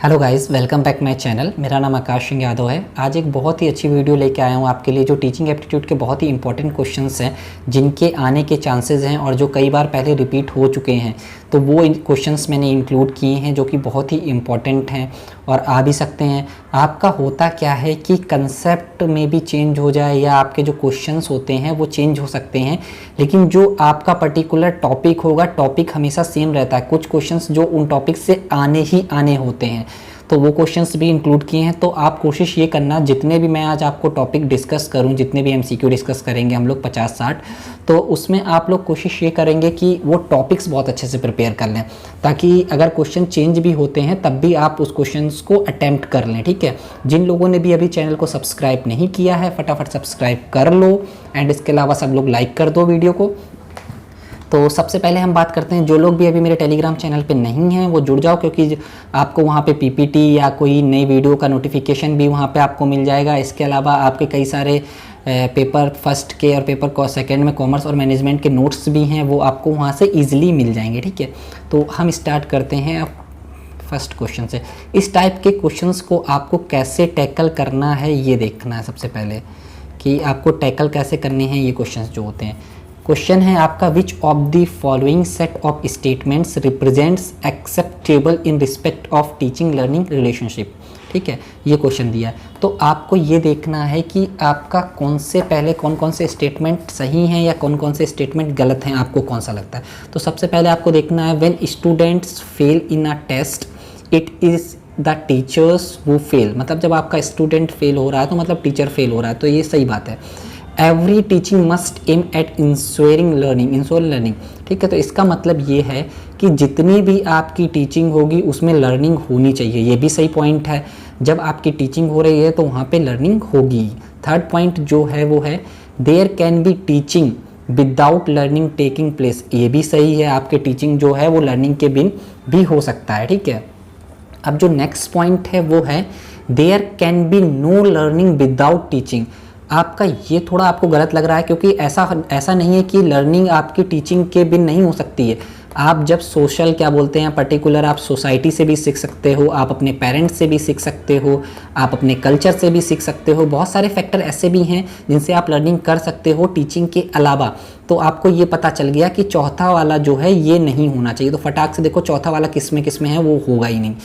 Hello guys, welcome back my channel. मेरा नाम आकाश सिंह यादव है। आज एक बहुत ही अच्छी वीडियो लेके आया हूँ आपके लिए, जो टीचिंग एप्टीट्यूड के बहुत ही इंपॉर्टेंट क्वेश्चंस हैं, जिनके आने के चांसेस हैं और जो कई बार पहले रिपीट हो चुके हैं। तो वो क्वेश्चंस मैंने इंक्लूड किए हैं जो कि बहुत ही इंपॉर्टेंट हैं और आ भी सकते हैं। आपका होता क्या है कि कंसेप्ट में भी चेंज हो जाए या आपके जो क्वेश्चंस होते हैं वो चेंज हो सकते हैं, लेकिन जो आपका पर्टिकुलर टॉपिक होगा, टॉपिक हमेशा सेम रहता है। कुछ क्वेश्चंस जो उन टॉपिक से आने ही आने होते हैं, तो वो क्वेश्चंस भी इंक्लूड किए हैं। तो आप कोशिश ये करना, जितने भी मैं आज आपको टॉपिक डिस्कस करूं, जितने भी एमसीक्यू डिस्कस करेंगे हम लोग 50-60, तो उसमें आप लोग कोशिश ये करेंगे कि वो टॉपिक्स बहुत अच्छे से प्रिपेयर कर लें, ताकि अगर क्वेश्चन चेंज भी होते हैं तब भी आप उस क्वेश्चंस को अटेम्प्ट कर लें। ठीक है, जिन लोगों ने भी अभी चैनल को सब्सक्राइब नहीं किया है, फटाफट सब्सक्राइब कर लो एंड इसके अलावा सब लोग लाइक कर दो वीडियो को। तो सबसे पहले हम बात करते हैं, जो लोग भी अभी मेरे टेलीग्राम चैनल पे नहीं हैं वो जुड़ जाओ, क्योंकि आपको वहाँ पे पीपीटी या कोई नई वीडियो का नोटिफिकेशन भी वहाँ पे आपको मिल जाएगा। इसके अलावा आपके कई सारे पेपर फर्स्ट के और पेपर सेकंड में कॉमर्स और मैनेजमेंट के नोट्स भी हैं, वो आपको वहाँ से ईजिली मिल जाएंगे। ठीक है, तो हम स्टार्ट करते हैं फर्स्ट क्वेश्चन से। इस टाइप के क्वेश्चंस को आपको कैसे टैकल करना है ये देखना है सबसे पहले, कि आपको टैकल कैसे करने हैं ये क्वेश्चंस जो होते हैं। क्वेश्चन है आपका, विच of the following set of statements represents acceptable in respect of teaching learning relationship. ठीक है, ये क्वेश्चन दिया है, तो आपको ये देखना है कि आपका कौन कौन से स्टेटमेंट सही हैं या कौन कौन से स्टेटमेंट गलत हैं, आपको कौन सा लगता है। तो सबसे पहले आपको देखना है, when students fail in a test it is the teachers who fail. मतलब जब आपका स्टूडेंट फेल हो रहा है तो मतलब टीचर फेल हो रहा है, तो ये सही बात है। Every teaching must aim at ensuring learning. ठीक है, तो इसका मतलब ये है कि जितनी भी आपकी टीचिंग होगी उसमें लर्निंग होनी चाहिए, ये भी सही पॉइंट है। जब आपकी टीचिंग हो रही है तो वहाँ पे लर्निंग होगी। थर्ड पॉइंट जो है वो है, there can be teaching without learning taking place. ये भी सही है, आपके टीचिंग जो है वो लर्निंग के बिन भी हो सकता है। ठीक है, अब जो नेक्स्ट पॉइंट है वो है, there can be no learning without teaching. आपका ये थोड़ा आपको गलत लग रहा है, क्योंकि ऐसा नहीं है कि लर्निंग आपकी टीचिंग के बिन नहीं हो सकती है। आप जब सोशल क्या बोलते हैं, पर्टिकुलर आप सोसाइटी से भी सीख सकते हो, आप अपने पेरेंट्स से भी सीख सकते हो, आप अपने कल्चर से भी सीख सकते हो। बहुत सारे फैक्टर ऐसे भी हैं जिनसे आप लर्निंग कर सकते हो टीचिंग के अलावा। तो आपको ये पता चल गया कि चौथा वाला जो है ये नहीं होना चाहिए। तो फटाक से देखो चौथा वाला किस में है, वो होगा ही नहीं।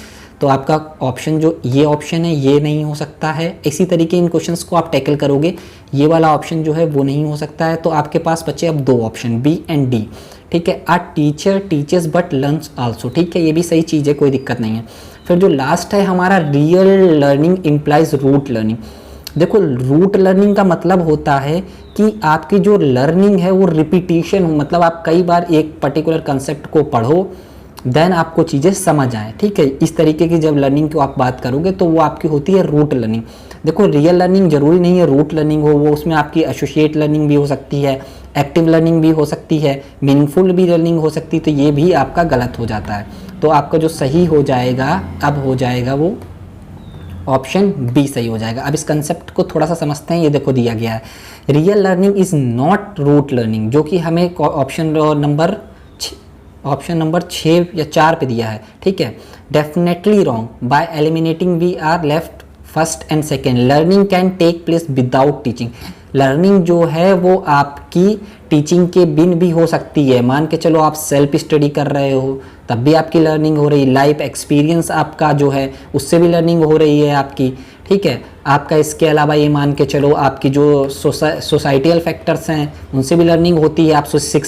तो आपका ऑप्शन जो ये ऑप्शन है ये नहीं हो सकता है। इसी तरीके इन क्वेश्चंस को आप टैकल करोगे, ये वाला ऑप्शन जो है वो नहीं हो सकता है। तो आपके पास बचे अब दो ऑप्शन, बी एंड डी। ठीक है, a teacher teachers but learns also. ठीक है, ये भी सही चीज़ है, कोई दिक्कत नहीं है। फिर जो लास्ट है हमारा, real learning implies rote learning. देखो, रूट लर्निंग का मतलब होता है कि आपकी जो लर्निंग है वो रिपीटिशन हो, मतलब आप कई बार एक पर्टिकुलर कंसेप्ट को पढ़ो, देन आपको चीज़ें समझ आए। ठीक है, इस तरीके की जब लर्निंग की आप बात करोगे तो वो आपकी होती है रूट लर्निंग। देखो, रियल लर्निंग जरूरी नहीं है रूट लर्निंग हो, वो उसमें आपकी एसोसिएट लर्निंग भी हो सकती है, एक्टिव लर्निंग भी हो सकती है, मीनिंगफुल भी लर्निंग हो सकती है। तो ये भी आपका गलत हो जाता है। तो आपका जो सही हो जाएगा अब हो जाएगा वो ऑप्शन बी सही हो जाएगा। अब इस कंसेप्ट को थोड़ा सा समझते हैं। ये देखो दिया गया है, real learning is not rote learning, जो कि हमें ऑप्शन नंबर 6 या 4 पे दिया है। ठीक है, definitely wrong. By eliminating we are left first and second. Learning can take place without teaching. Learning जो है वो आपकी टीचिंग के बिन भी हो सकती है। मान के चलो आप सेल्फ स्टडी कर रहे हो तब भी आपकी लर्निंग हो रही है। लाइफ एक्सपीरियंस आपका जो है उससे भी लर्निंग हो रही है आपकी। ठीक है, आपका इसके अलावा ये मान के चलो आपकी जो सोसाइटियल फैक्टर्स हैं उनसे भी लर्निंग होती है, आप सीख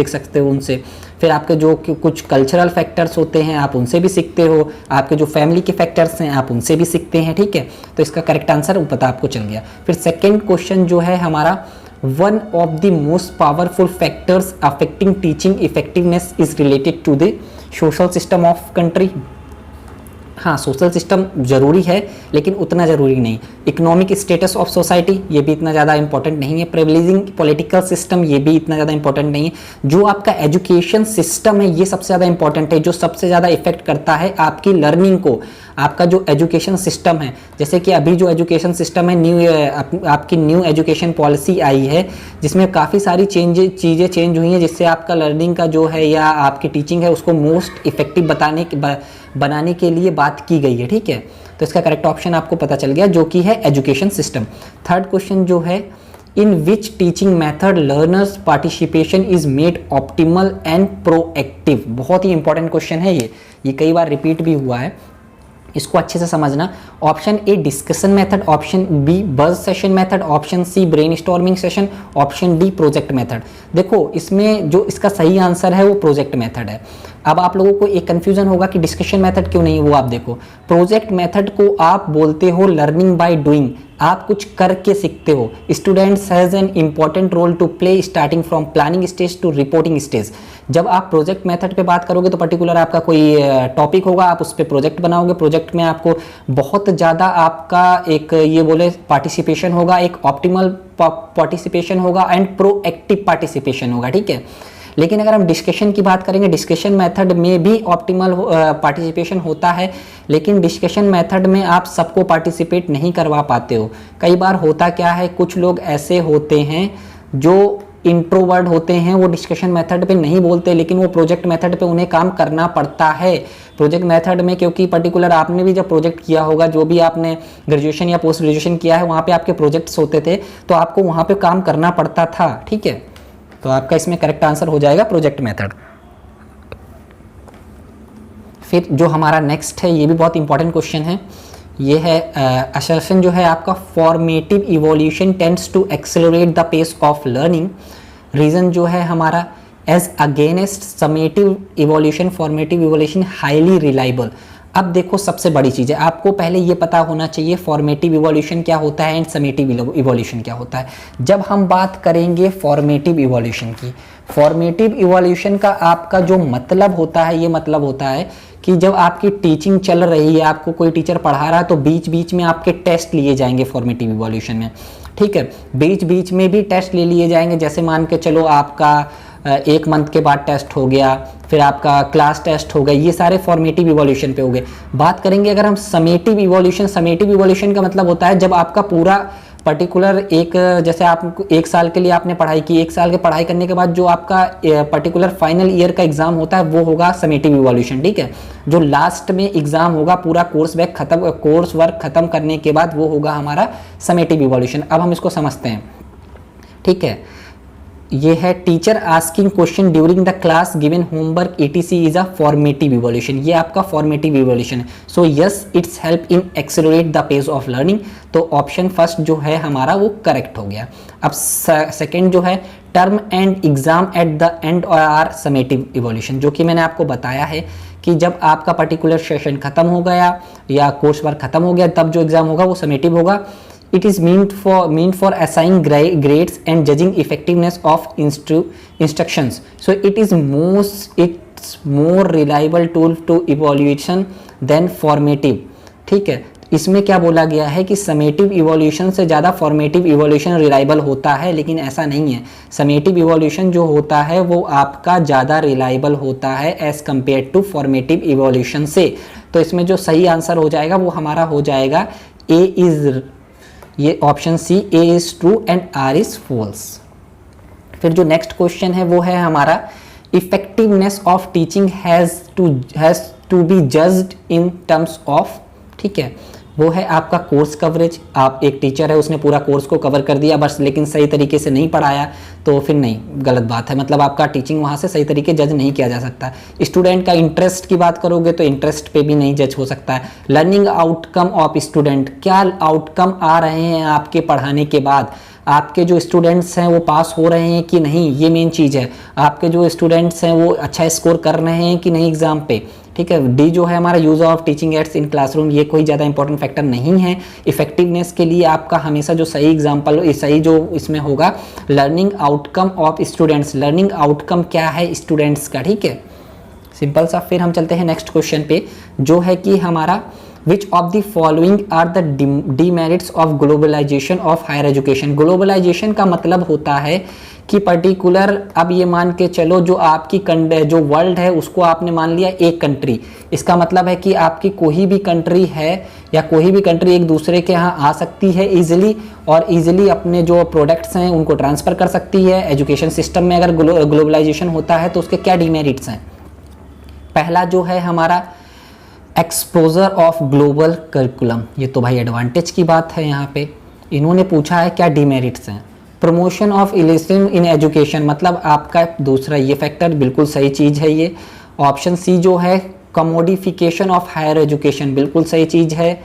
सकते हो उनसे। फिर आपके जो कुछ कल्चरल फैक्टर्स होते हैं आप उनसे भी सीखते हो, आपके जो फैमिली के फैक्टर्स हैं आप उनसे भी सीखते हैं। ठीक है, तो इसका करेक्ट आंसर पता आपको चल गया। फिर सेकेंड क्वेश्चन जो है हमारा, one of the most powerful factors affecting teaching effectiveness is related to the social system of country. हाँ, सोशल सिस्टम ज़रूरी है लेकिन उतना ज़रूरी नहीं। इकोनॉमिक स्टेटस ऑफ सोसाइटी, ये भी इतना ज़्यादा इंपॉर्टेंट नहीं है। प्रिविलेजिंग पॉलिटिकल सिस्टम, ये भी इतना ज़्यादा इंपॉर्टेंट नहीं है। जो आपका एजुकेशन सिस्टम है ये सबसे ज़्यादा इंपॉर्टेंट है, जो सबसे ज़्यादा इफेक्ट करता है आपकी लर्निंग को। आपका जो एजुकेशन सिस्टम है, जैसे कि अभी जो एजुकेशन सिस्टम है, आपकी न्यू एजुकेशन पॉलिसी आई है जिसमें काफ़ी सारी चीज़ें चेंज हुई हैं, जिससे आपका लर्निंग का जो है या आपकी टीचिंग है उसको मोस्ट इफेक्टिव बनाने के लिए बात की गई है, ठीक है। तो इसका करेक्ट ऑप्शन आपको पता चल गया, जो कि है एजुकेशन सिस्टम। थर्ड क्वेश्चन जो है, in which teaching method learners participation is made optimal and proactive. बहुत ही इंपॉर्टेंट क्वेश्चन है ये कई बार रिपीट भी हुआ है, इसको अच्छे से समझना। Option A discussion method, option B buzz session method, option C brainstorming session, option D project method. देखो इसमें जो इसका सही आंसर है वो प्रोजेक्ट मेथड है। अब आप लोगों को एक कंफ्यूजन होगा कि डिस्कशन मेथड क्यों नहीं, वो आप देखो, प्रोजेक्ट मेथड को आप बोलते हो लर्निंग बाय डूइंग, आप कुछ करके सीखते हो। Students has an important role to play starting from planning stage to reporting stage. जब आप प्रोजेक्ट मेथड पे बात करोगे तो पर्टिकुलर आपका कोई टॉपिक होगा, आप उस पर प्रोजेक्ट बनाओगे, प्रोजेक्ट में आपको बहुत ज़्यादा आपका एक ये बोले पार्टिसिपेशन होगा, एक ऑप्टिमल पार्टिसिपेशन होगा एंड प्रोएक्टिव पार्टिसिपेशन होगा, ठीक है। लेकिन अगर हम डिस्कशन की बात करेंगे, डिस्कशन मेथड में भी ऑप्टिमल पार्टिसिपेशन होता है, लेकिन डिस्कशन मेथड में आप सबको पार्टिसिपेट नहीं करवा पाते हो। कई बार होता क्या है, कुछ लोग ऐसे होते हैं जो इंट्रोवर्ट होते हैं, वो डिस्कशन मेथड पे नहीं बोलते, लेकिन वो प्रोजेक्ट मेथड पे उन्हें काम करना पड़ता है। प्रोजेक्ट मेथड में क्योंकि पर्टिकुलर आपने भी जब प्रोजेक्ट किया होगा, जो भी आपने ग्रेजुएशन या पोस्ट ग्रेजुएशन किया है, वहाँ पे आपके प्रोजेक्ट्स होते थे, तो आपको वहाँ पे काम करना पड़ता था, ठीक है। तो आपका इसमें करेक्ट आंसर हो जाएगा प्रोजेक्ट मेथड। फिर जो हमारा नेक्स्ट है, ये भी बहुत इंपॉर्टेंट क्वेश्चन है, ये है असर्शन जो है आपका, formative evaluation tends to accelerate the pace of learning. Reason जो है हमारा, as against summative evaluation formative evaluation highly reliable. अब देखो सबसे बड़ी चीज़ है, आपको पहले ये पता होना चाहिए फॉर्मेटिव इवोल्यूशन क्या होता है एंड समेटिव इवोल्यूशन क्या होता है। जब हम बात करेंगे फॉर्मेटिव इवोल्यूशन की, फॉर्मेटिव इवोल्यूशन का आपका जो मतलब होता है, ये मतलब होता है कि जब आपकी टीचिंग चल रही है, आपको कोई टीचर पढ़ा रहा है, तो बीच बीच में आपके टेस्ट लिए जाएंगे फॉर्मेटिव इवोल्यूशन में, ठीक है। बीच बीच में भी टेस्ट ले लिए जाएंगे, जैसे मान के चलो आपका 1 मंथ के बाद टेस्ट हो गया, फिर आपका क्लास टेस्ट हो गया, ये सारे फॉर्मेटिव इवोल्यूशन पे हो गए। बात करेंगे अगर हम समेटिव इवोल्यूशन, समेटिव इवोल्यूशन का मतलब होता है जब आपका पूरा पर्टिकुलर एक, जैसे आप 1 साल के लिए आपने पढ़ाई की, 1 साल के पढ़ाई करने के बाद जो आपका पर्टिकुलर फाइनल ईयर का एग्जाम होता है, वो होगा समेटिव इवोल्यूशन, ठीक है। जो लास्ट में एग्जाम होगा पूरा कोर्स वर्क खत्म करने के बाद, वो होगा हमारा समेटिव इवोल्यूशन। अब हम इसको समझते हैं, ठीक है। ये है teacher asking question during the class given homework etc is a formative evaluation. ये आपका फॉर्मेटिव इवोल्यूशन है। So yes, it's help in accelerate the pace of learning. तो ऑप्शन फर्स्ट जो है हमारा वो करेक्ट हो गया। अब सेकंड जो है, term end exam at the end are summative evaluation, जो कि मैंने आपको बताया है कि जब आपका पर्टिकुलर सेशन खत्म हो गया या कोर्स वर्क खत्म हो गया, तब जो एग्जाम होगा वो समेटिव होगा। It is meant for assigning grades and judging effectiveness of instructions. So it's more reliable tool to evaluation than formative. ठीक है, इसमें क्या बोला गया है कि समेटिव इवोल्यूशन से ज़्यादा फॉर्मेटिव इवोल्यूशन रिलायबल होता है, लेकिन ऐसा नहीं है। समेटिव इवोल्यूशन जो होता है वो आपका ज़्यादा रिलायबल होता है as compared to formative evaluation से। तो इसमें जो सही आंसर हो जाएगा वो हमारा हो जाएगा ए इज, ये option C, A is true and R is false. फिर जो नेक्स्ट क्वेश्चन है वो है हमारा, effectiveness of teaching has to be judged in terms of, ठीक है, वो है आपका कोर्स कवरेज। आप एक टीचर है, उसने पूरा कोर्स को कवर कर दिया बस, लेकिन सही तरीके से नहीं पढ़ाया, तो फिर नहीं, गलत बात है। मतलब आपका टीचिंग वहाँ से सही तरीके जज नहीं किया जा सकता। स्टूडेंट का इंटरेस्ट की बात करोगे तो इंटरेस्ट पे भी नहीं जज हो सकता है। लर्निंग आउटकम ऑफ स्टूडेंट, क्या आउटकम आ रहे हैं आपके पढ़ाने के बाद, आपके जो स्टूडेंट्स हैं वो पास हो रहे हैं कि नहीं, ये मेन चीज़ है। आपके जो स्टूडेंट्स हैं वो अच्छा स्कोर कर रहे हैं कि नहीं एग्जाम पे, ठीक है। डी जो है हमारा, use of teaching ads in classroom, ये कोई ज़्यादा इंपॉर्टेंट फैक्टर नहीं है। इफेक्टिवनेस के लिए आपका हमेशा जो सही एग्जाम्पल, सही जो इसमें होगा, learning outcome of students. Learning outcome क्या है स्टूडेंट्स का, ठीक है, सिंपल सा। फिर हम चलते हैं नेक्स्ट क्वेश्चन पे, जो है कि हमारा, Which of the following are the demerits of globalization of higher education? Globalization का मतलब होता है कि पर्टिकुलर, अब ये मान के चलो जो आपकी जो वर्ल्ड है उसको आपने मान लिया एक कंट्री। इसका मतलब है कि आपकी कोई भी कंट्री है या कोई भी कंट्री एक दूसरे के यहाँ आ सकती है ईजिली, और ईजिली अपने जो प्रोडक्ट्स हैं उनको ट्रांसफ़र कर सकती है। एजुकेशन सिस्टम में अगर ग्लोबलाइजेशन होता है तो उसके क्या डिमेरिट्स हैं? पहला जो है हमारा, एक्सपोजर ऑफ ग्लोबल करिकुलम, ये तो भाई एडवांटेज की बात है। यहाँ पे इन्होंने पूछा है क्या डिमेरिट्स हैं। प्रमोशन ऑफ इलिसिम इन एजुकेशन, मतलब आपका दूसरा ये फैक्टर बिल्कुल सही चीज़ है ये। ऑप्शन सी जो है कमोडिफिकेशन ऑफ हायर एजुकेशन, बिल्कुल सही चीज़ है।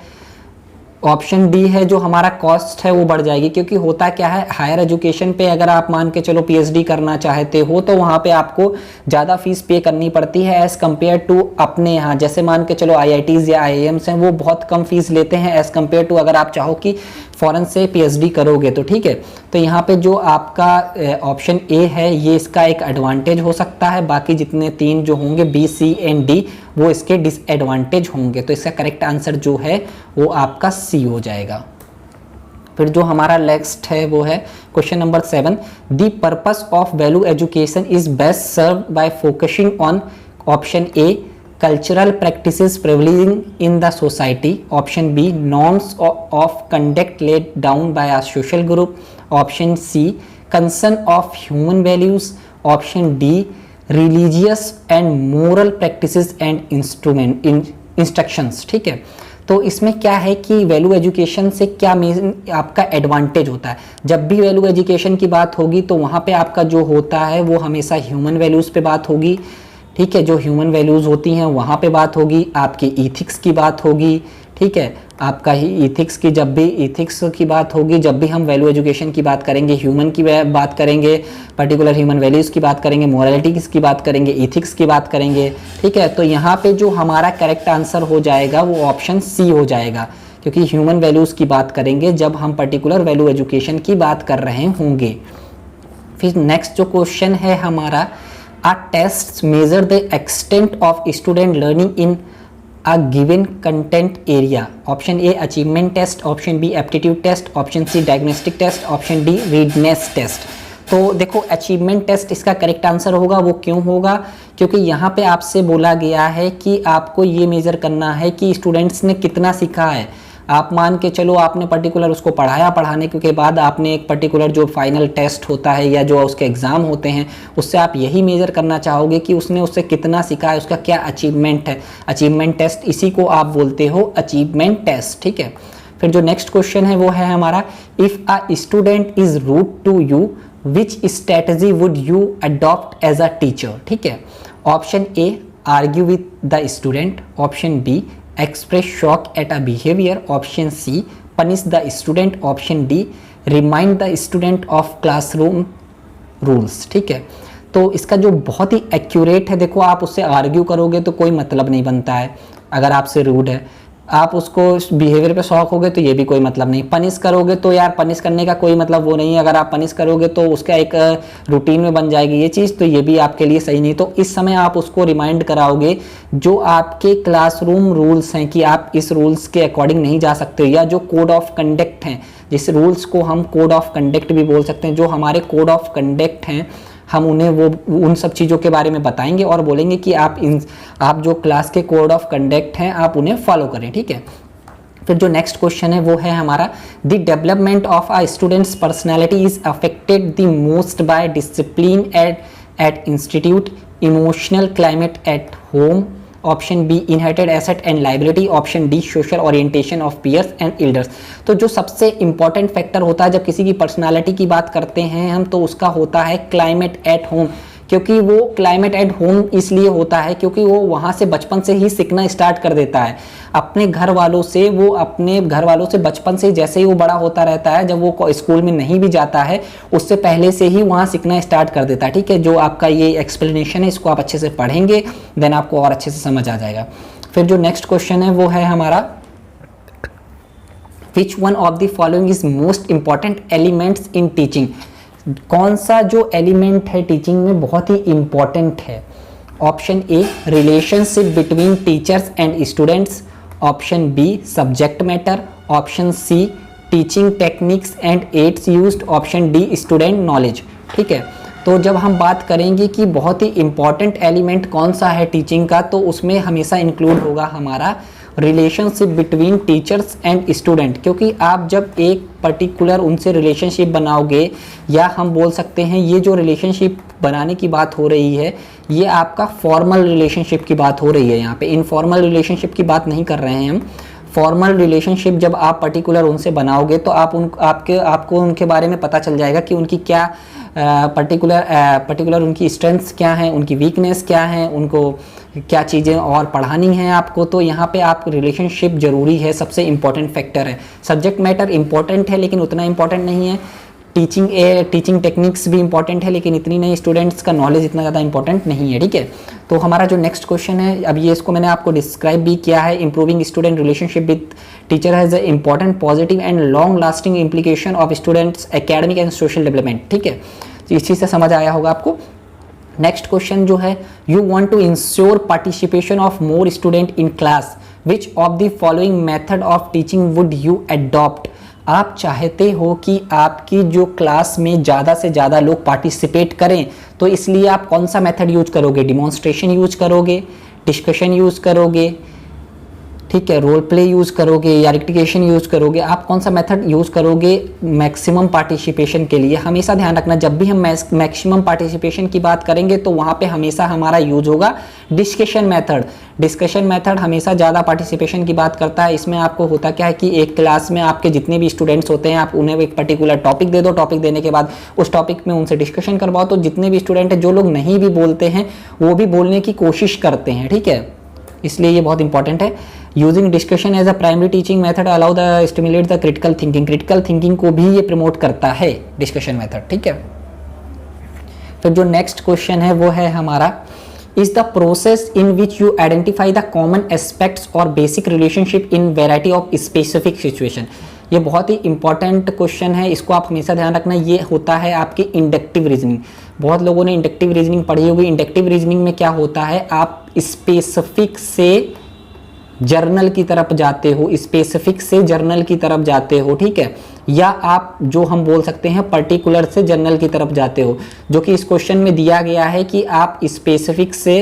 ऑप्शन डी है जो हमारा कॉस्ट है वो बढ़ जाएगी, क्योंकि होता क्या है हायर एजुकेशन पे अगर आप मान के चलो पीएचडी करना चाहते हो तो वहाँ पे आपको ज़्यादा फीस पे करनी पड़ती है एज़ कम्पेयर टू अपने यहाँ। जैसे मान के चलो आईआईटीज़ या आईआईएम्स हैं वो बहुत कम फीस लेते हैं एज़ कम्पेयर टू अगर आप चाहो कि फ़ॉरेन से पीएचडी करोगे तो, ठीक है। तो यहाँ पे जो आपका ऑप्शन ए है ये इसका एक एडवांटेज हो सकता है, बाकी जितने तीन जो होंगे बी सी एंड डी वो इसके डिसएडवांटेज होंगे। तो इसका करेक्ट आंसर जो है वो आपका सी हो जाएगा। फिर जो हमारा नेक्स्ट है वो है question number 7, the purpose of value education is best serve by focusing on option A cultural practices prevailing in the society, option B norms of conduct laid down by a social group, option C concern of human values, option D religious and moral practices and instructions। ठीक है, तो इसमें क्या है कि value education से क्या आपका एडवांटेज होता है। जब भी वैल्यू एजुकेशन की बात होगी तो वहाँ पे आपका जो होता है वो हमेशा ह्यूमन वैल्यूज़ पे बात होगी, ठीक है। जो ह्यूमन वैल्यूज़ होती हैं वहाँ पे बात होगी, आपकी इथिक्स की बात होगी, ठीक है। आपका ही इथिक्स की जब भी इथिक्स की बात होगी, जब भी हम वैल्यू एजुकेशन की बात करेंगे, ह्यूमन की बात करेंगे, पर्टिकुलर ह्यूमन वैल्यूज़ की बात करेंगे, मोरालिटी की बात करेंगे, इथिक्स की बात करेंगे, ठीक है। तो यहाँ पे जो हमारा करेक्ट आंसर हो जाएगा वो ऑप्शन सी हो जाएगा, क्योंकि ह्यूमन वैल्यूज़ की बात करेंगे जब हम पर्टिकुलर वैल्यू एजुकेशन की बात कर रहे होंगे। फिर नेक्स्ट जो क्वेश्चन है हमारा, A tests measure the extent of student learning in a given content area. Option A achievement test, option B aptitude test, option C diagnostic test, option D readiness test। तो देखो achievement test इसका correct answer होगा। वो क्यों होगा? क्योंकि यहाँ पे आपसे बोला गया है कि आपको ये मेज़र करना है कि स्टूडेंट्स ने कितना सीखा है। आप मान के चलो आपने पर्टिकुलर उसको पढ़ाया, पढ़ाने के बाद आपने एक पर्टिकुलर जो फाइनल टेस्ट होता है या जो उसके एग्ज़ाम होते हैं उससे आप यही मेज़र करना चाहोगे कि उसने उससे कितना सीखा है, उसका क्या अचीवमेंट है। अचीवमेंट टेस्ट इसी को आप बोलते हो अचीवमेंट टेस्ट, ठीक है। फिर जो नेक्स्ट क्वेश्चन है वो है हमारा, if a student is rude to you which strategy would you adopt as a teacher. ठीक है, option A argue with the student, option B express shock at a behavior, option C punish the student, option D remind the student of classroom rules। ठीक है, तो इसका जो बहुत ही accurate है, देखो आप उससे आर्ग्यू करोगे तो कोई मतलब नहीं बनता है। अगर आपसे रूड है, आप उसको बिहेवियर पे शौक होगे तो ये भी कोई मतलब नहीं। पनिश करोगे तो यार पनिश करने का कोई मतलब वो नहीं है। अगर आप पनिश करोगे तो उसका एक रूटीन में बन जाएगी ये चीज़, तो ये भी आपके लिए सही नहीं। तो इस समय आप उसको रिमाइंड कराओगे जो आपके क्लासरूम रूल्स हैं कि आप इस रूल्स के अकॉर्डिंग नहीं जा सकते, या जो कोड ऑफ कंडक्ट हैं, जिस रूल्स को हम कोड ऑफ कंडक्ट भी बोल सकते हैं, जो हमारे कोड ऑफ कंडक्ट हैं हम उन्हें वो उन सब चीज़ों के बारे में बताएंगे और बोलेंगे कि आप जो क्लास के कोड ऑफ कंडक्ट हैं आप उन्हें फॉलो करें। ठीक है, फिर जो नेक्स्ट क्वेश्चन है वो है हमारा, the development of a student's personality is affected the most by discipline at institute, emotional climate at home, option B inherited asset and liability, option D social orientation of peers and elders. तो जो सबसे important factor होता है जब किसी की personality की बात करते हैं हम, तो उसका होता है क्लाइमेट एट होम। क्योंकि वो क्लाइमेट एट होम इसलिए होता है क्योंकि वो वहाँ से बचपन से ही सीखना स्टार्ट कर देता है अपने घर वालों से। वो अपने घर वालों से बचपन से जैसे ही वो बड़ा होता रहता है, जब वो स्कूल में नहीं भी जाता है उससे पहले से ही वहाँ सीखना स्टार्ट कर देता है। ठीक है, जो आपका ये एक्सप्लेनेशन है इसको आप अच्छे से पढ़ेंगे देन आपको और अच्छे से समझ आ जाएगा। फिर जो नेक्स्ट क्वेश्चन है वो है हमारा, which one of the following is most important elements in teaching. कौन सा जो एलिमेंट है टीचिंग में बहुत ही इंपॉर्टेंट है? Option A relationship between teachers and students, option B subject matter, option C teaching techniques and aids used, option D student knowledge. ठीक है, तो जब हम बात करेंगे कि बहुत ही इंपॉर्टेंट एलिमेंट कौन सा है टीचिंग का, तो उसमें हमेशा इंक्लूड होगा हमारा relationship between teachers and student, क्योंकि आप जब एक पर्टिकुलर उनसे रिलेशनशिप बनाओगे, या हम बोल सकते हैं ये जो रिलेशनशिप बनाने की बात हो रही है ये आपका फॉर्मल रिलेशनशिप की बात हो रही है। यहाँ पे इनफॉर्मल रिलेशनशिप की बात नहीं कर रहे हैं हम। फॉर्मल रिलेशनशिप जब आप पर्टिकुलर उनसे बनाओगे तो आपको उनके बारे में पता चल जाएगा कि उनकी क्या पर्टिकुलर उनकी स्ट्रेंथ्स क्या हैं, उनकी वीकनेस क्या हैं, उनको क्या चीज़ें और पढ़ानी हैं आपको। तो यहाँ पे आप रिलेशनशिप ज़रूरी है, सबसे इम्पॉर्टेंट फैक्टर है। सब्जेक्ट मैटर इम्पॉर्टेंट है लेकिन उतना इम्पॉर्टेंट नहीं है। टीचिंग टेक्निक्स भी इंपॉर्टेंट है लेकिन इतनी नहीं, स्टूडेंट्स का नॉलेज इतना ज़्यादा इंपॉर्टेंट नहीं है, ठीक है। तो हमारा जो नेक्स्ट क्वेश्चन है, अब ये इसको मैंने आपको डिस्क्राइब भी किया है। Improving student relationship with teacher has a important positive and long lasting implication of students academic and social development, ठीक है। तो इस चीज़ से समझ आया होगा आपको। नेक्स्ट क्वेश्चन जो है, you want to ensure participation of more student in class, which of the following method of teaching would you adopt. आप चाहते हो कि आपकी जो क्लास में ज़्यादा से ज़्यादा लोग पार्टिसिपेट करें, तो इसलिए आप कौन सा मेथड यूज करोगे? डिमॉन्स्ट्रेशन यूज करोगे, डिस्कशन यूज करोगे, ठीक है, रोल प्ले यूज़ करोगे या रिक्टिकेशन यूज़ करोगे? आप कौन सा मेथड यूज़ करोगे मैक्सिमम पार्टिसिपेशन के लिए? हमेशा ध्यान रखना, जब भी हम मैक्सिमम पार्टिसिपेशन की बात करेंगे तो वहाँ पे हमेशा हमारा यूज होगा डिस्कशन मेथड। डिस्कशन मेथड हमेशा ज़्यादा पार्टिसिपेशन की बात करता है। इसमें आपको होता क्या है कि एक क्लास में आपके जितने भी स्टूडेंट्स होते हैं, आप उन्हें एक पर्टिकुलर टॉपिक दे दो, टॉपिक देने के बाद उस टॉपिक में उनसे डिस्कशन करवाओ, तो जितने भी स्टूडेंट हैं, जो लोग नहीं भी बोलते हैं वो भी बोलने की कोशिश करते हैं, ठीक है। इसलिए ये बहुत इंपॉर्टेंट है। Using discussion as a primary teaching method allow the stimulate the critical thinking. Critical thinking को भी ये प्रमोट करता है डिस्कशन मेथड, ठीक है। तो जो नेक्स्ट क्वेश्चन है वो है हमारा, is the process in which you identify the common aspects और basic relationship in variety of specific situation. ये बहुत ही इंपॉर्टेंट क्वेश्चन है, इसको आप हमेशा ध्यान रखना। ये होता है आपकी इंडक्टिव रीजनिंग। बहुत लोगों ने इंडक्टिव रीजनिंग पढ़ी होगी। इंडक्टिव रीजनिंग में क्या होता है, आप स्पेसिफिक से जर्नल की तरफ जाते हो, स्पेसिफिक से जर्नल की तरफ जाते हो, ठीक है, या आप जो हम बोल सकते हैं पर्टिकुलर से जर्नल की तरफ जाते हो, जो कि इस क्वेश्चन में दिया गया है कि आप स्पेसिफिक से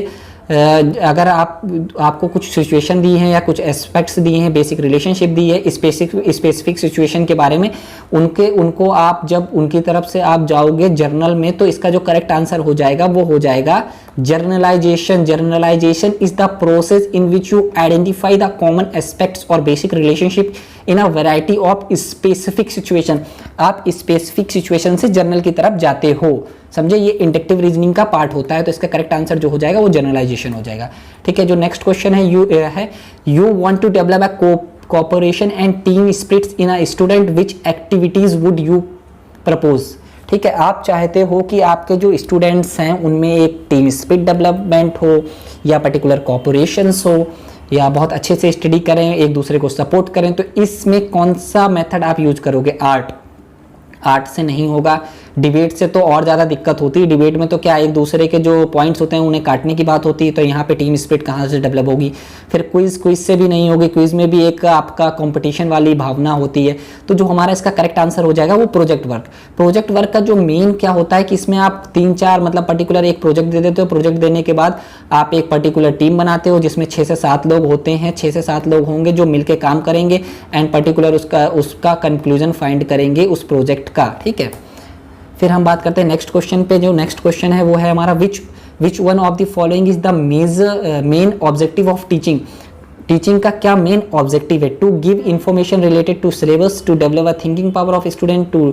अगर आपको कुछ सिचुएशन दी हैं या कुछ एस्पेक्ट्स दिए हैं, बेसिक रिलेशनशिप दी है स्पेसिफिक सिचुएशन के बारे में, उनको आप जब उनकी तरफ से आप जाओगे जर्नल में, तो इसका जो करेक्ट आंसर हो जाएगा वो हो जाएगा generalisation. Generalisation is the process in which you identify the common aspects और basic relationship in a variety of specific situation. आप स्पेसिफिक सिचुएशन से जर्नल की तरफ जाते हो, समझे। ये इंडक्टिव रीजनिंग का पार्ट होता है, तो इसका करेक्ट आंसर जो हो जाएगा वो जनरलाइजेशन हो जाएगा, ठीक है। जो नेक्स्ट क्वेश्चन है, you want to develop a cooperation and team spirits in a student, which activities would you propose, ठीक है। आप चाहते हो कि आपके जो स्टूडेंट्स हैं उनमें एक टीम स्पिरिट डेवलपमेंट हो, या पर्टिकुलर कोऑपरेशंस हो, या बहुत अच्छे से स्टडी करें, एक दूसरे को सपोर्ट करें, तो इसमें कौन सा मेथड आप यूज करोगे? आर्ट से नहीं होगा। डिबेट से तो और ज़्यादा दिक्कत होती है। डिबेट में तो क्या एक दूसरे के जो पॉइंट्स होते हैं उन्हें काटने की बात होती है, तो यहाँ पे टीम स्पिरिट कहाँ से डेवलप होगी? फिर क्विज से भी नहीं होगी। क्विज में भी एक आपका कंपटीशन वाली भावना होती है। तो जो हमारा इसका करेक्ट आंसर हो जाएगा वो प्रोजेक्ट वर्क। प्रोजेक्ट वर्क का जो मेन क्या होता है कि इसमें आप 3-4 मतलब पर्टिकुलर एक प्रोजेक्ट दे देते हो। प्रोजेक्ट देने के बाद आप एक पर्टिकुलर टीम बनाते हो जिसमें 6 से 7 लोग होते हैं। 6 से 7 लोग होंगे जो मिलकर काम करेंगे एंड पर्टिकुलर उसका कंक्लूजन फाइंड करेंगे उस प्रोजेक्ट का, ठीक है। फिर हम बात करते हैं नेक्स्ट क्वेश्चन पे। जो नेक्स्ट क्वेश्चन है वो है हमारा, which one of the following is the main objective of teaching. Teaching का क्या मेन ऑब्जेक्टिव है? To give information related to syllabus, to develop a thinking power of student, to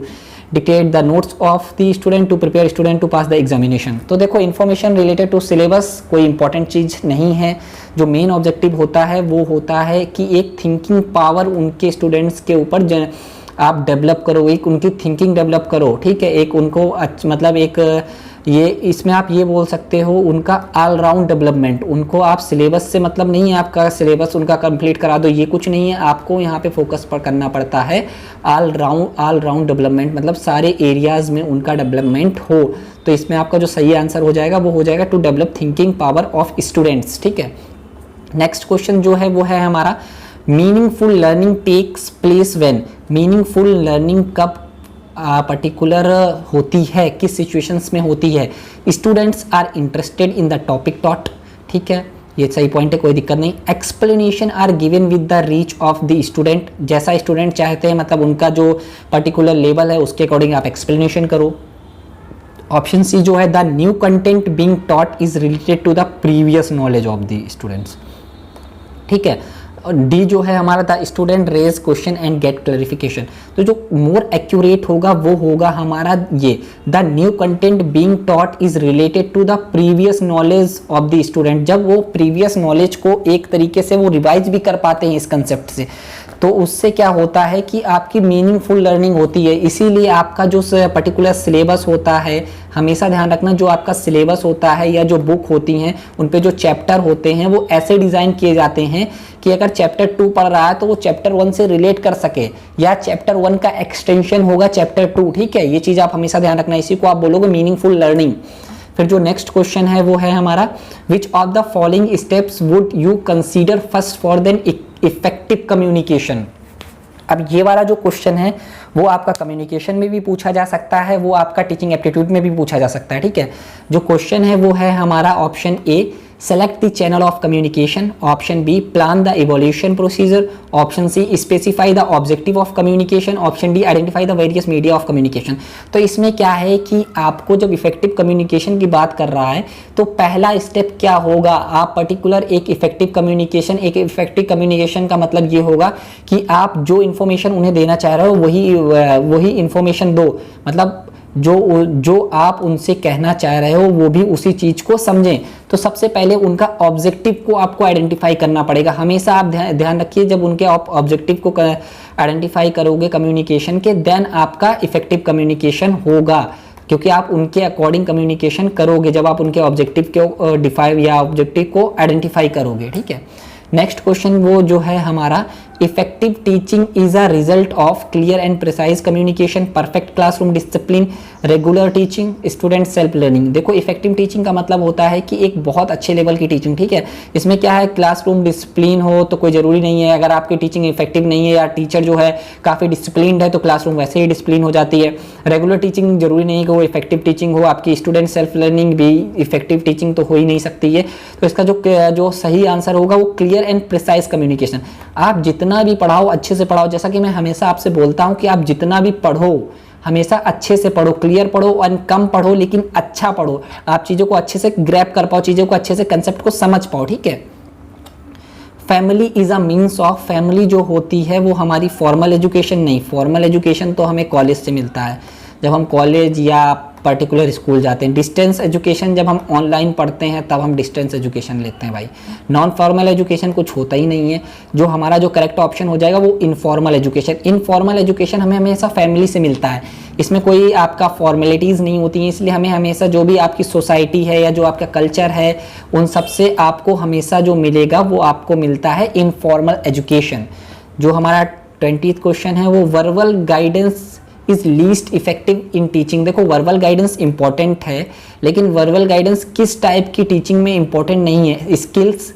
dictate the notes of the student, to prepare student to pass the examination. तो देखो, information related to syllabus कोई important चीज़ नहीं है। जो main objective होता है वो होता है कि एक थिंकिंग पावर उनके स्टूडेंट्स के ऊपर आप डेवलप करो, एक उनकी थिंकिंग डेवलप करो, ठीक है। एक उनको मतलब एक ये इसमें आप ये बोल सकते हो उनका ऑल राउंड डेवलपमेंट। उनको आप सिलेबस से मतलब नहीं है आपका सिलेबस उनका कंप्लीट करा दो, ये कुछ नहीं है। आपको यहाँ पे फोकस पर करना पड़ता है ऑल राउंड डेवलपमेंट, मतलब सारे एरियाज़ में उनका डेवलपमेंट हो। तो इसमें आपका जो सही आंसर हो जाएगा वो हो जाएगा to develop thinking power of students, ठीक है। नेक्स्ट क्वेश्चन जो है वो है हमारा, meaningful learning takes place when. Meaningful learning कब पर्टिकुलर होती है, किस सिचुएशंस में होती है? Students are interested in the topic taught, ठीक है। ये सही पॉइंट है, कोई दिक्कत नहीं। Explanation are given with the reach of the student, जैसा स्टूडेंट चाहते हैं मतलब उनका जो पर्टिकुलर लेवल है उसके अकॉर्डिंग आप एक्सप्लेनेशन करो। ऑप्शन सी जो है the new content being taught is related to the previous knowledge of the students, ठीक है। और डी जो है हमारा the student raise question and get clarification, तो जो मोर एक्यूरेट होगा वो होगा हमारा ये the new content being taught is related to the previous knowledge of the student. जब वो प्रीवियस नॉलेज को एक तरीके से वो रिवाइज भी कर पाते हैं इस कंसेप्ट से, तो उससे क्या होता है कि आपकी मीनिंगफुल लर्निंग होती है। इसीलिए आपका जो पर्टिकुलर सिलेबस होता है, हमेशा ध्यान रखना जो आपका सिलेबस होता है या जो बुक होती हैं उन पे जो चैप्टर होते हैं वो ऐसे डिज़ाइन किए जाते हैं कि अगर चैप्टर 2 पढ़ रहा है तो वो चैप्टर 1 से रिलेट कर सके, या चैप्टर 1 का एक्सटेंशन होगा चैप्टर 2, ठीक है। ये चीज़ आप हमेशा ध्यान रखना, इसी को आप बोलोगे मीनिंगफुल लर्निंग। फिर जो नेक्स्ट क्वेश्चन है वो है हमारा which of the following steps would you consider first for then effective communication. अब ये वाला जो क्वेश्चन है वो आपका कम्युनिकेशन में भी पूछा जा सकता है, वो आपका टीचिंग एप्टीट्यूड में भी पूछा जा सकता है, ठीक है। जो क्वेश्चन है वो है हमारा option A select the channel of communication, option B plan the evaluation procedure, option C specify the objective of communication, option D identify the various media of communication। तो इसमें क्या है कि आपको जब इफेक्टिव कम्युनिकेशन की बात कर रहा है तो पहला स्टेप क्या होगा, आप पर्टिकुलर एक इफेक्टिव कम्युनिकेशन का मतलब ये होगा कि आप जो इन्फॉर्मेशन उन्हें देना चाह रहे हो वही इन्फॉर्मेशन दो, मतलब जो आप उनसे कहना चाह रहे हो वो भी उसी चीज को समझें। तो सबसे पहले उनका ऑब्जेक्टिव को आपको आइडेंटिफाई करना पड़ेगा। हमेशा आप ध्यान रखिए जब उनके ऑब्जेक्टिव को आइडेंटिफाई करोगे कम्युनिकेशन के, देन आपका इफेक्टिव कम्युनिकेशन होगा, क्योंकि आप उनके अकॉर्डिंग कम्युनिकेशन करोगे जब आप उनके ऑब्जेक्टिव को डिफाइन या ऑब्जेक्टिव को आइडेंटिफाई करोगे, ठीक है। नेक्स्ट क्वेश्चन वो जो है हमारा effective teaching is a result of clear and precise communication, perfect classroom discipline, regular teaching, student self learning. देखो इफेक्टिव टीचिंग का मतलब होता है कि एक बहुत अच्छे लेवल की टीचिंग, ठीक है। इसमें क्या है, क्लासरूम डिसिप्लिन हो तो कोई ज़रूरी नहीं है, अगर आपकी टीचिंग इफेक्टिव नहीं है या टीचर जो है काफ़ी डिसिप्लिन्ड है तो क्लासरूम वैसे ही डिसिप्लिन हो जाती है। रेगुलर टीचिंग जरूरी नहीं है कि वो इफेक्टिव टीचिंग हो, आपकी स्टूडेंट सेल्फ लर्निंग भी इफेक्टिव टीचिंग तो हो ही नहीं सकती है। तो इसका जो सही आंसर होगा वो क्लियर एंड प्रिसाइज कम्युनिकेशन। आप जितना भी पढ़ाओ अच्छे से पढ़ाओ, जैसा कि मैं हमेशा आपसे बोलता हूं कि आप जितना भी पढ़ो हमेशा अच्छे से पढ़ो, क्लियर पढ़ो और कम पढ़ो लेकिन अच्छा पढ़ो, आप चीज़ों को अच्छे से ग्रैब कर पाओ, चीज़ों को अच्छे से कंसेप्ट को समझ पाओ, ठीक है। Family is a means of, family जो होती है वो हमारी फॉर्मल एजुकेशन नहीं, फॉर्मल एजुकेशन तो हमें कॉलेज से मिलता है, जब हम कॉलेज या पर्टिकुलर स्कूल जाते हैं। डिस्टेंस एजुकेशन जब हम ऑनलाइन पढ़ते हैं तब हम डिस्टेंस एजुकेशन लेते हैं भाई। नॉन फॉर्मल एजुकेशन कुछ होता ही नहीं है। जो हमारा जो करेक्ट ऑप्शन हो जाएगा वो इनफॉर्मल एजुकेशन। इनफॉर्मल एजुकेशन हमें हमेशा फैमिली से मिलता है, इसमें कोई आपका फॉर्मेलिटीज़ नहीं होती हैं, इसलिए हमें हमेशा जो भी आपकी सोसाइटी है या जो आपका कल्चर है उन सब से आपको हमेशा जो मिलेगा वो आपको मिलता है इनफॉर्मल एजुकेशन। जो हमारा 20th क्वेश्चन है वो verbal guidance is least effective in teaching. देखो वर्बल गाइडेंस इंपॉर्टेंट है, लेकिन वर्बल गाइडेंस किस टाइप की टीचिंग में इंपॉर्टेंट नहीं है, skills,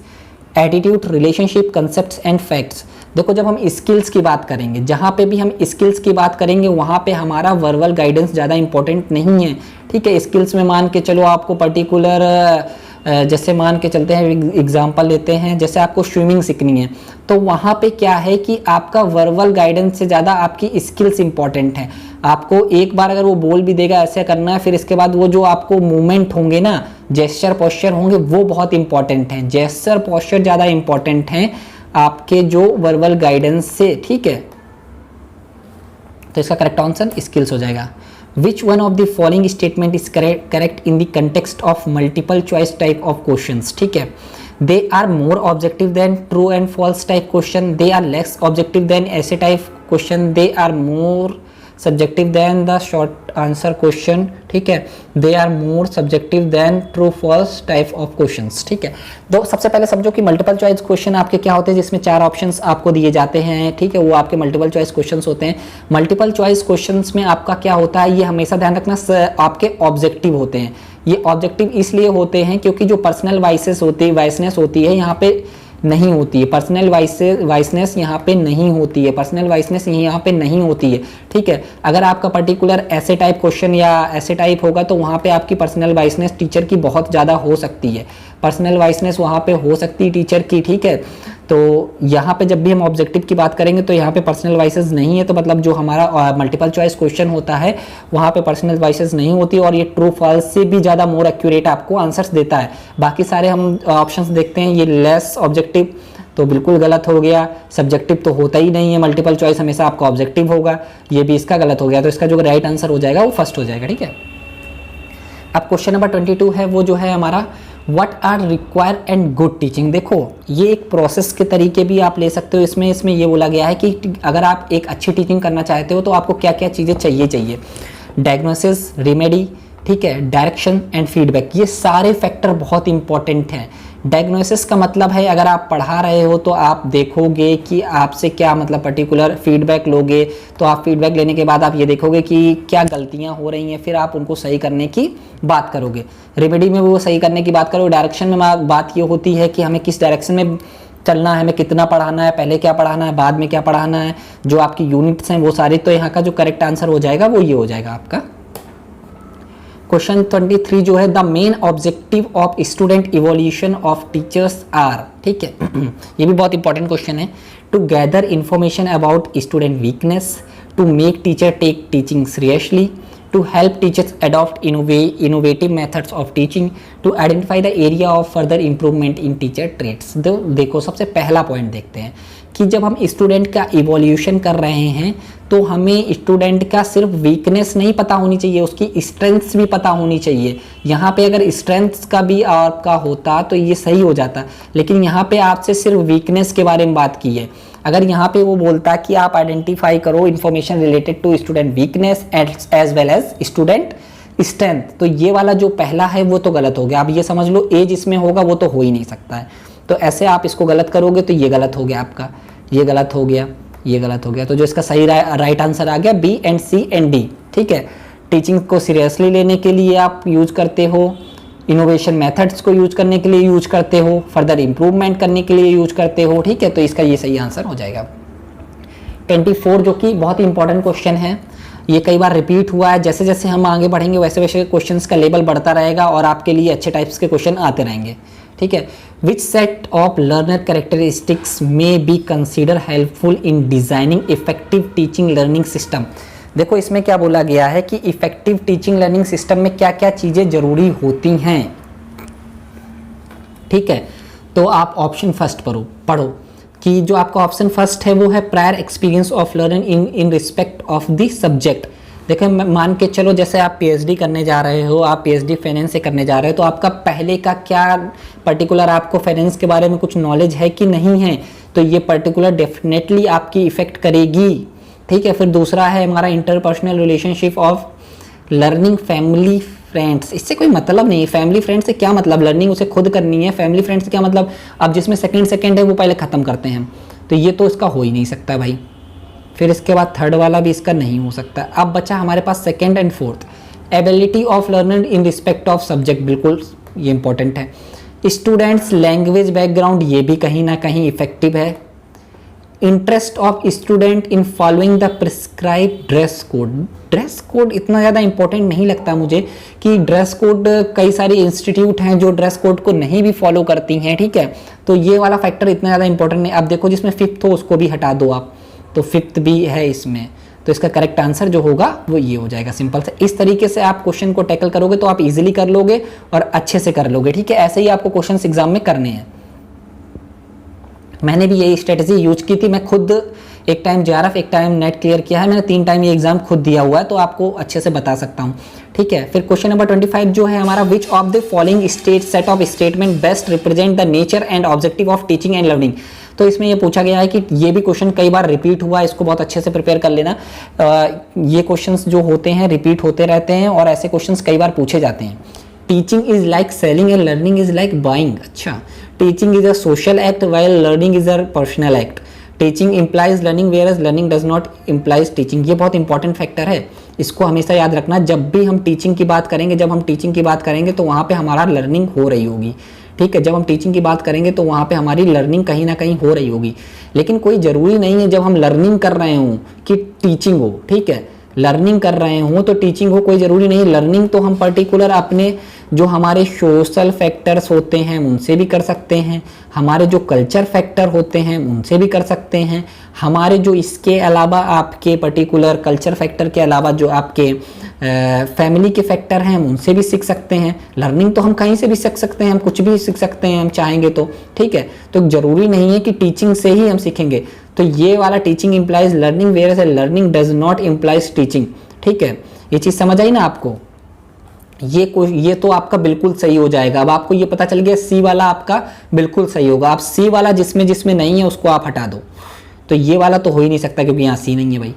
attitude, relationship, concepts and facts. देखो जब हम स्किल्स की बात करेंगे, जहाँ पे भी हम स्किल्स की बात करेंगे वहाँ पे हमारा वर्बल गाइडेंस ज़्यादा इंपॉर्टेंट नहीं है, ठीक है। स्किल्स में मान के चलो आपको पर्टिकुलर जैसे मान के चलते हैं, एग्जांपल लेते हैं, जैसे आपको स्विमिंग सीखनी है तो वहाँ पे क्या है कि आपका वर्बल गाइडेंस से ज़्यादा आपकी स्किल्स इंपॉर्टेंट हैं। आपको एक बार अगर वो बोल भी देगा ऐसे करना है, फिर इसके बाद वो जो आपको मूवमेंट होंगे ना, जेस्चर पोस्चर होंगे, वो बहुत इंपॉर्टेंट हैं। जेस्चर पोस्चर ज़्यादा इंपॉर्टेंट हैं आपके जो वर्बल गाइडेंस से, ठीक है। तो इसका करेक्ट आंसर स्किल्स हो जाएगा। Which one of the following statement is correct in the context of multiple choice type of questions? ठीक है, they are more objective than true and false type question, they are less objective than essay type question, they are more subjective than the short answer question, ठीक है, they are more subjective than true false type of questions, ठीक है। तो सबसे पहले समझो कि multiple choice question आपके क्या होते हैं, जिसमें 4 ऑप्शंस आपको दिए जाते हैं, ठीक है, वो आपके मल्टीपल चॉइस क्वेश्चंस होते हैं। मल्टीपल चॉइस क्वेश्चंस में आपका क्या होता है, ये हमेशा ध्यान रखना, आपके ऑब्जेक्टिव होते हैं। ये ऑब्जेक्टिव इसलिए होते हैं क्योंकि जो पर्सनल वाइसेस होती है, वाइसनेस होती है, यहाँ पे नहीं होती है, पर्सनल वाइसनेस यहाँ पे नहीं होती है, पर्सनल वाइसनेस यहाँ पे नहीं होती है। ठीक है, अगर आपका पर्टिकुलर ऐसे टाइप क्वेश्चन या ऐसे टाइप होगा तो वहाँ पे आपकी पर्सनल वाइसनेस टीचर की बहुत ज़्यादा हो सकती है, पर्सनल वाइसनेस वहाँ पे हो सकती है टीचर की। ठीक है, तो यहाँ पे जब भी हम ऑब्जेक्टिव की बात करेंगे तो यहाँ पे पर्सनल वाइसेस नहीं है, तो मतलब जो हमारा मल्टीपल चॉइस क्वेश्चन होता है वहाँ पे पर्सनल वाइसेस नहीं होती और ये ट्रू फॉल्स से भी ज़्यादा मोर एक्यूरेट आपको आंसर्स देता है। बाकी सारे हम ऑप्शंस देखते हैं, ये लेस ऑब्जेक्टिव तो बिल्कुल गलत हो गया, सब्जेक्टिव तो होता ही नहीं है, मल्टीपल चॉइस हमेशा आपका ऑब्जेक्टिव होगा, ये भी इसका गलत हो गया। तो इसका जो राइट आंसर हो जाएगा वो फर्स्ट हो जाएगा। ठीक है, अब क्वेश्चन नंबर 22 है, वो जो है हमारा what are require and good teaching. देखो ये एक प्रोसेस के तरीके भी आप ले सकते हो, इसमें ये बोला गया है कि अगर आप एक अच्छी टीचिंग करना चाहते हो तो आपको क्या क्या चीज़ें चाहिए। डायग्नोसिस, रेमेडी, ठीक है, डायरेक्शन एंड फीडबैक, ये सारे फैक्टर बहुत इंपॉर्टेंट हैं। डायग्नोसिस का मतलब है अगर आप पढ़ा रहे हो तो आप देखोगे कि आपसे क्या मतलब पर्टिकुलर फीडबैक लोगे, तो आप फीडबैक लेने के बाद आप ये देखोगे कि क्या गलतियां हो रही हैं, फिर आप उनको सही करने की बात करोगे। रेमेडी में वो सही करने की बात करोगे। डायरेक्शन में बात ये होती है कि हमें किस डायरेक्शन में चलना है, हमें कितना पढ़ाना है, पहले क्या पढ़ाना है, बाद में क्या पढ़ाना है, जो आपकी यूनिट्स हैं वो सारी। तो यहाँ का जो करेक्ट आंसर हो जाएगा वो ये हो जाएगा आपका। क्वेश्चन 23 जो है, the main objective of student evaluation of teachers are. ठीक है, ये भी बहुत इंपॉर्टेंट क्वेश्चन है। To gather information about student weakness, to make teacher take teaching seriously, to help teachers adopt innovative methods of teaching, to identify the area of further improvement in teacher traits। देखो सबसे पहला point देखते हैं कि जब हम student का evolution कर रहे हैं तो हमें स्टूडेंट का सिर्फ वीकनेस नहीं पता होनी चाहिए, उसकी स्ट्रेंथ्स भी पता होनी चाहिए। यहाँ पे अगर स्ट्रेंथ्स का भी आपका होता तो ये सही हो जाता, लेकिन यहाँ पे आपसे सिर्फ वीकनेस के बारे में बात की है। अगर यहाँ पे वो बोलता कि आप आइडेंटिफाई करो information related to student weakness as well as student strength, तो ये वाला जो पहला है वो तो गलत हो गया। अब ये समझ लो एज इसमें होगा वो तो हो ही नहीं सकता है, तो ऐसे आप इसको गलत करोगे तो ये गलत हो गया आपका, ये गलत हो गया, ये गलत हो गया। तो जो इसका सही राइट आंसर आ गया B and C and D. ठीक है, टीचिंग को सीरियसली लेने के लिए आप यूज करते हो, इनोवेशन मेथड्स को यूज करने के लिए यूज करते हो, फर्दर इंप्रूवमेंट करने के लिए यूज करते हो। ठीक है, तो इसका ये सही आंसर हो जाएगा। 24 जो कि बहुत ही इंपॉर्टेंट क्वेश्चन है, ये कई बार रिपीट हुआ है, जैसे जैसे हम आगे बढ़ेंगे वैसे वैसे क्वेश्चंस का लेवल बढ़ता रहेगा और आपके लिए अच्छे टाइप्स के क्वेश्चन आते रहेंगे। ठीक है, which set of learner characteristics may be consider helpful in designing effective teaching learning system. देखो इसमें क्या बोला गया है कि इफेक्टिव टीचिंग लर्निंग सिस्टम में क्या क्या चीज़ें जरूरी होती हैं। ठीक है, तो आप ऑप्शन फर्स्ट पढ़ो कि जो आपका ऑप्शन फर्स्ट है वो है prior experience of learning in respect of the subject. देखो मान के चलो जैसे आप पीएचडी करने जा रहे हो, आप पीएचडी फाइनेंस से करने जा रहे हो, तो आपका पहले का क्या पर्टिकुलर आपको फाइनेंस के बारे में कुछ नॉलेज है कि नहीं है, तो ये पर्टिकुलर डेफिनेटली आपकी इफेक्ट करेगी। ठीक है, फिर दूसरा है हमारा interpersonal relationship of learning family friends. इससे कोई मतलब नहीं है, फैमिली फ्रेंड्स से क्या मतलब, लर्निंग उसे खुद करनी है, फैमिली फ्रेंड्स से क्या मतलब, अब जिसमें सेकंड है वो पहले ख़त्म करते हैं, तो ये तो इसका हो ही नहीं सकता भाई। फिर इसके बाद थर्ड वाला भी इसका नहीं हो सकता। अब बचा हमारे पास second and fourth, ability of learner in respect of subject, बिल्कुल ये इंपॉर्टेंट है। स्टूडेंट्स लैंग्वेज बैकग्राउंड, ये भी कहीं ना कहीं इफेक्टिव है। Interest of student in following the prescribe dress code, dress code इतना ज़्यादा इंपॉर्टेंट नहीं लगता मुझे कि ड्रेस कोड, कई सारे इंस्टीट्यूट हैं जो ड्रेस कोड को नहीं भी फॉलो करती हैं। ठीक है, तो ये वाला फैक्टर इतना ज़्यादा इंपॉर्टेंट नहीं। अब देखो जिसमें फिफ्थ हो उसको भी हटा दो आप, तो फिफ्थ भी है इसमें, तो इसका करेक्ट आंसर जो होगा वो ये हो जाएगा। सिंपल से इस तरीके से आप क्वेश्चन को टैकल करोगे तो आप इजीली कर लोगे और अच्छे से कर लोगे। ठीक है, ऐसे ही आपको क्वेश्चंस एग्जाम में करने हैं। मैंने भी यही स्ट्रेटजी यूज की थी, मैं खुद एक टाइम जेआरएफ एक टाइम नेट क्लियर किया है, मैंने 3 टाइम ये एग्जाम खुद दिया हुआ है, तो आपको अच्छे से बता सकता हूँ। ठीक है, फिर क्वेश्चन नंबर 25 जो है हमारा, which of the following set of statement best represent the nature and objective of teaching and learning. तो इसमें ये पूछा गया है कि ये भी क्वेश्चन कई बार रिपीट हुआ है, इसको बहुत अच्छे से प्रिपेयर कर लेना। ये क्वेश्चंस जो होते हैं रिपीट होते रहते हैं और ऐसे क्वेश्चंस कई बार पूछे जाते हैं। Teaching is like selling and learning is like buying. अच्छा, teaching is a social act while learning is a personal act. Teaching implies learning whereas learning does not implies teaching. ये बहुत important factor है, इसको हमेशा याद रखना। जब भी हम टीचिंग की बात करेंगे, जब हम टीचिंग की बात करेंगे तो वहाँ पे हमारा लर्निंग हो रही होगी। ठीक है। जब हम टीचिंग की बात करेंगे तो वहाँ पे हमारी लर्निंग कहीं ना कहीं हो रही होगी, लेकिन कोई ज़रूरी नहीं है जब हम लर्निंग कर रहे हों कि टीचिंग हो। ठीक है, लर्निंग कर रहे हों तो टीचिंग हो, कोई ज़रूरी नहीं। लर्निंग तो हम पर्टिकुलर अपने जो हमारे सोशल फैक्टर्स होते हैं उनसे भी कर सकते हैं, हमारे जो कल्चर फैक्टर होते हैं उनसे भी कर सकते हैं, हमारे जो इसके अलावा आपके पर्टिकुलर कल्चर फैक्टर के अलावा जो आपके फैमिली के फैक्टर हैं हम उनसे भी सीख सकते हैं। लर्निंग तो हम कहीं से भी सीख सकते हैं, हम कुछ भी सीख सकते हैं हम चाहेंगे तो। ठीक है, तो ज़रूरी नहीं है कि टीचिंग से ही हम सीखेंगे। तो ये वाला teaching implies learning, whereas learning does not implies teaching. ठीक है, ये चीज़ समझ आई ना आपको? ये तो आपका बिल्कुल सही हो जाएगा। अब आपको ये पता चल गया सी वाला आपका बिल्कुल सही होगा। आप सी वाला जिसमें जिसमें नहीं है उसको आप हटा दो। तो ये वाला तो हो ही नहीं सकता क्योंकि यहाँ सी नहीं है भाई।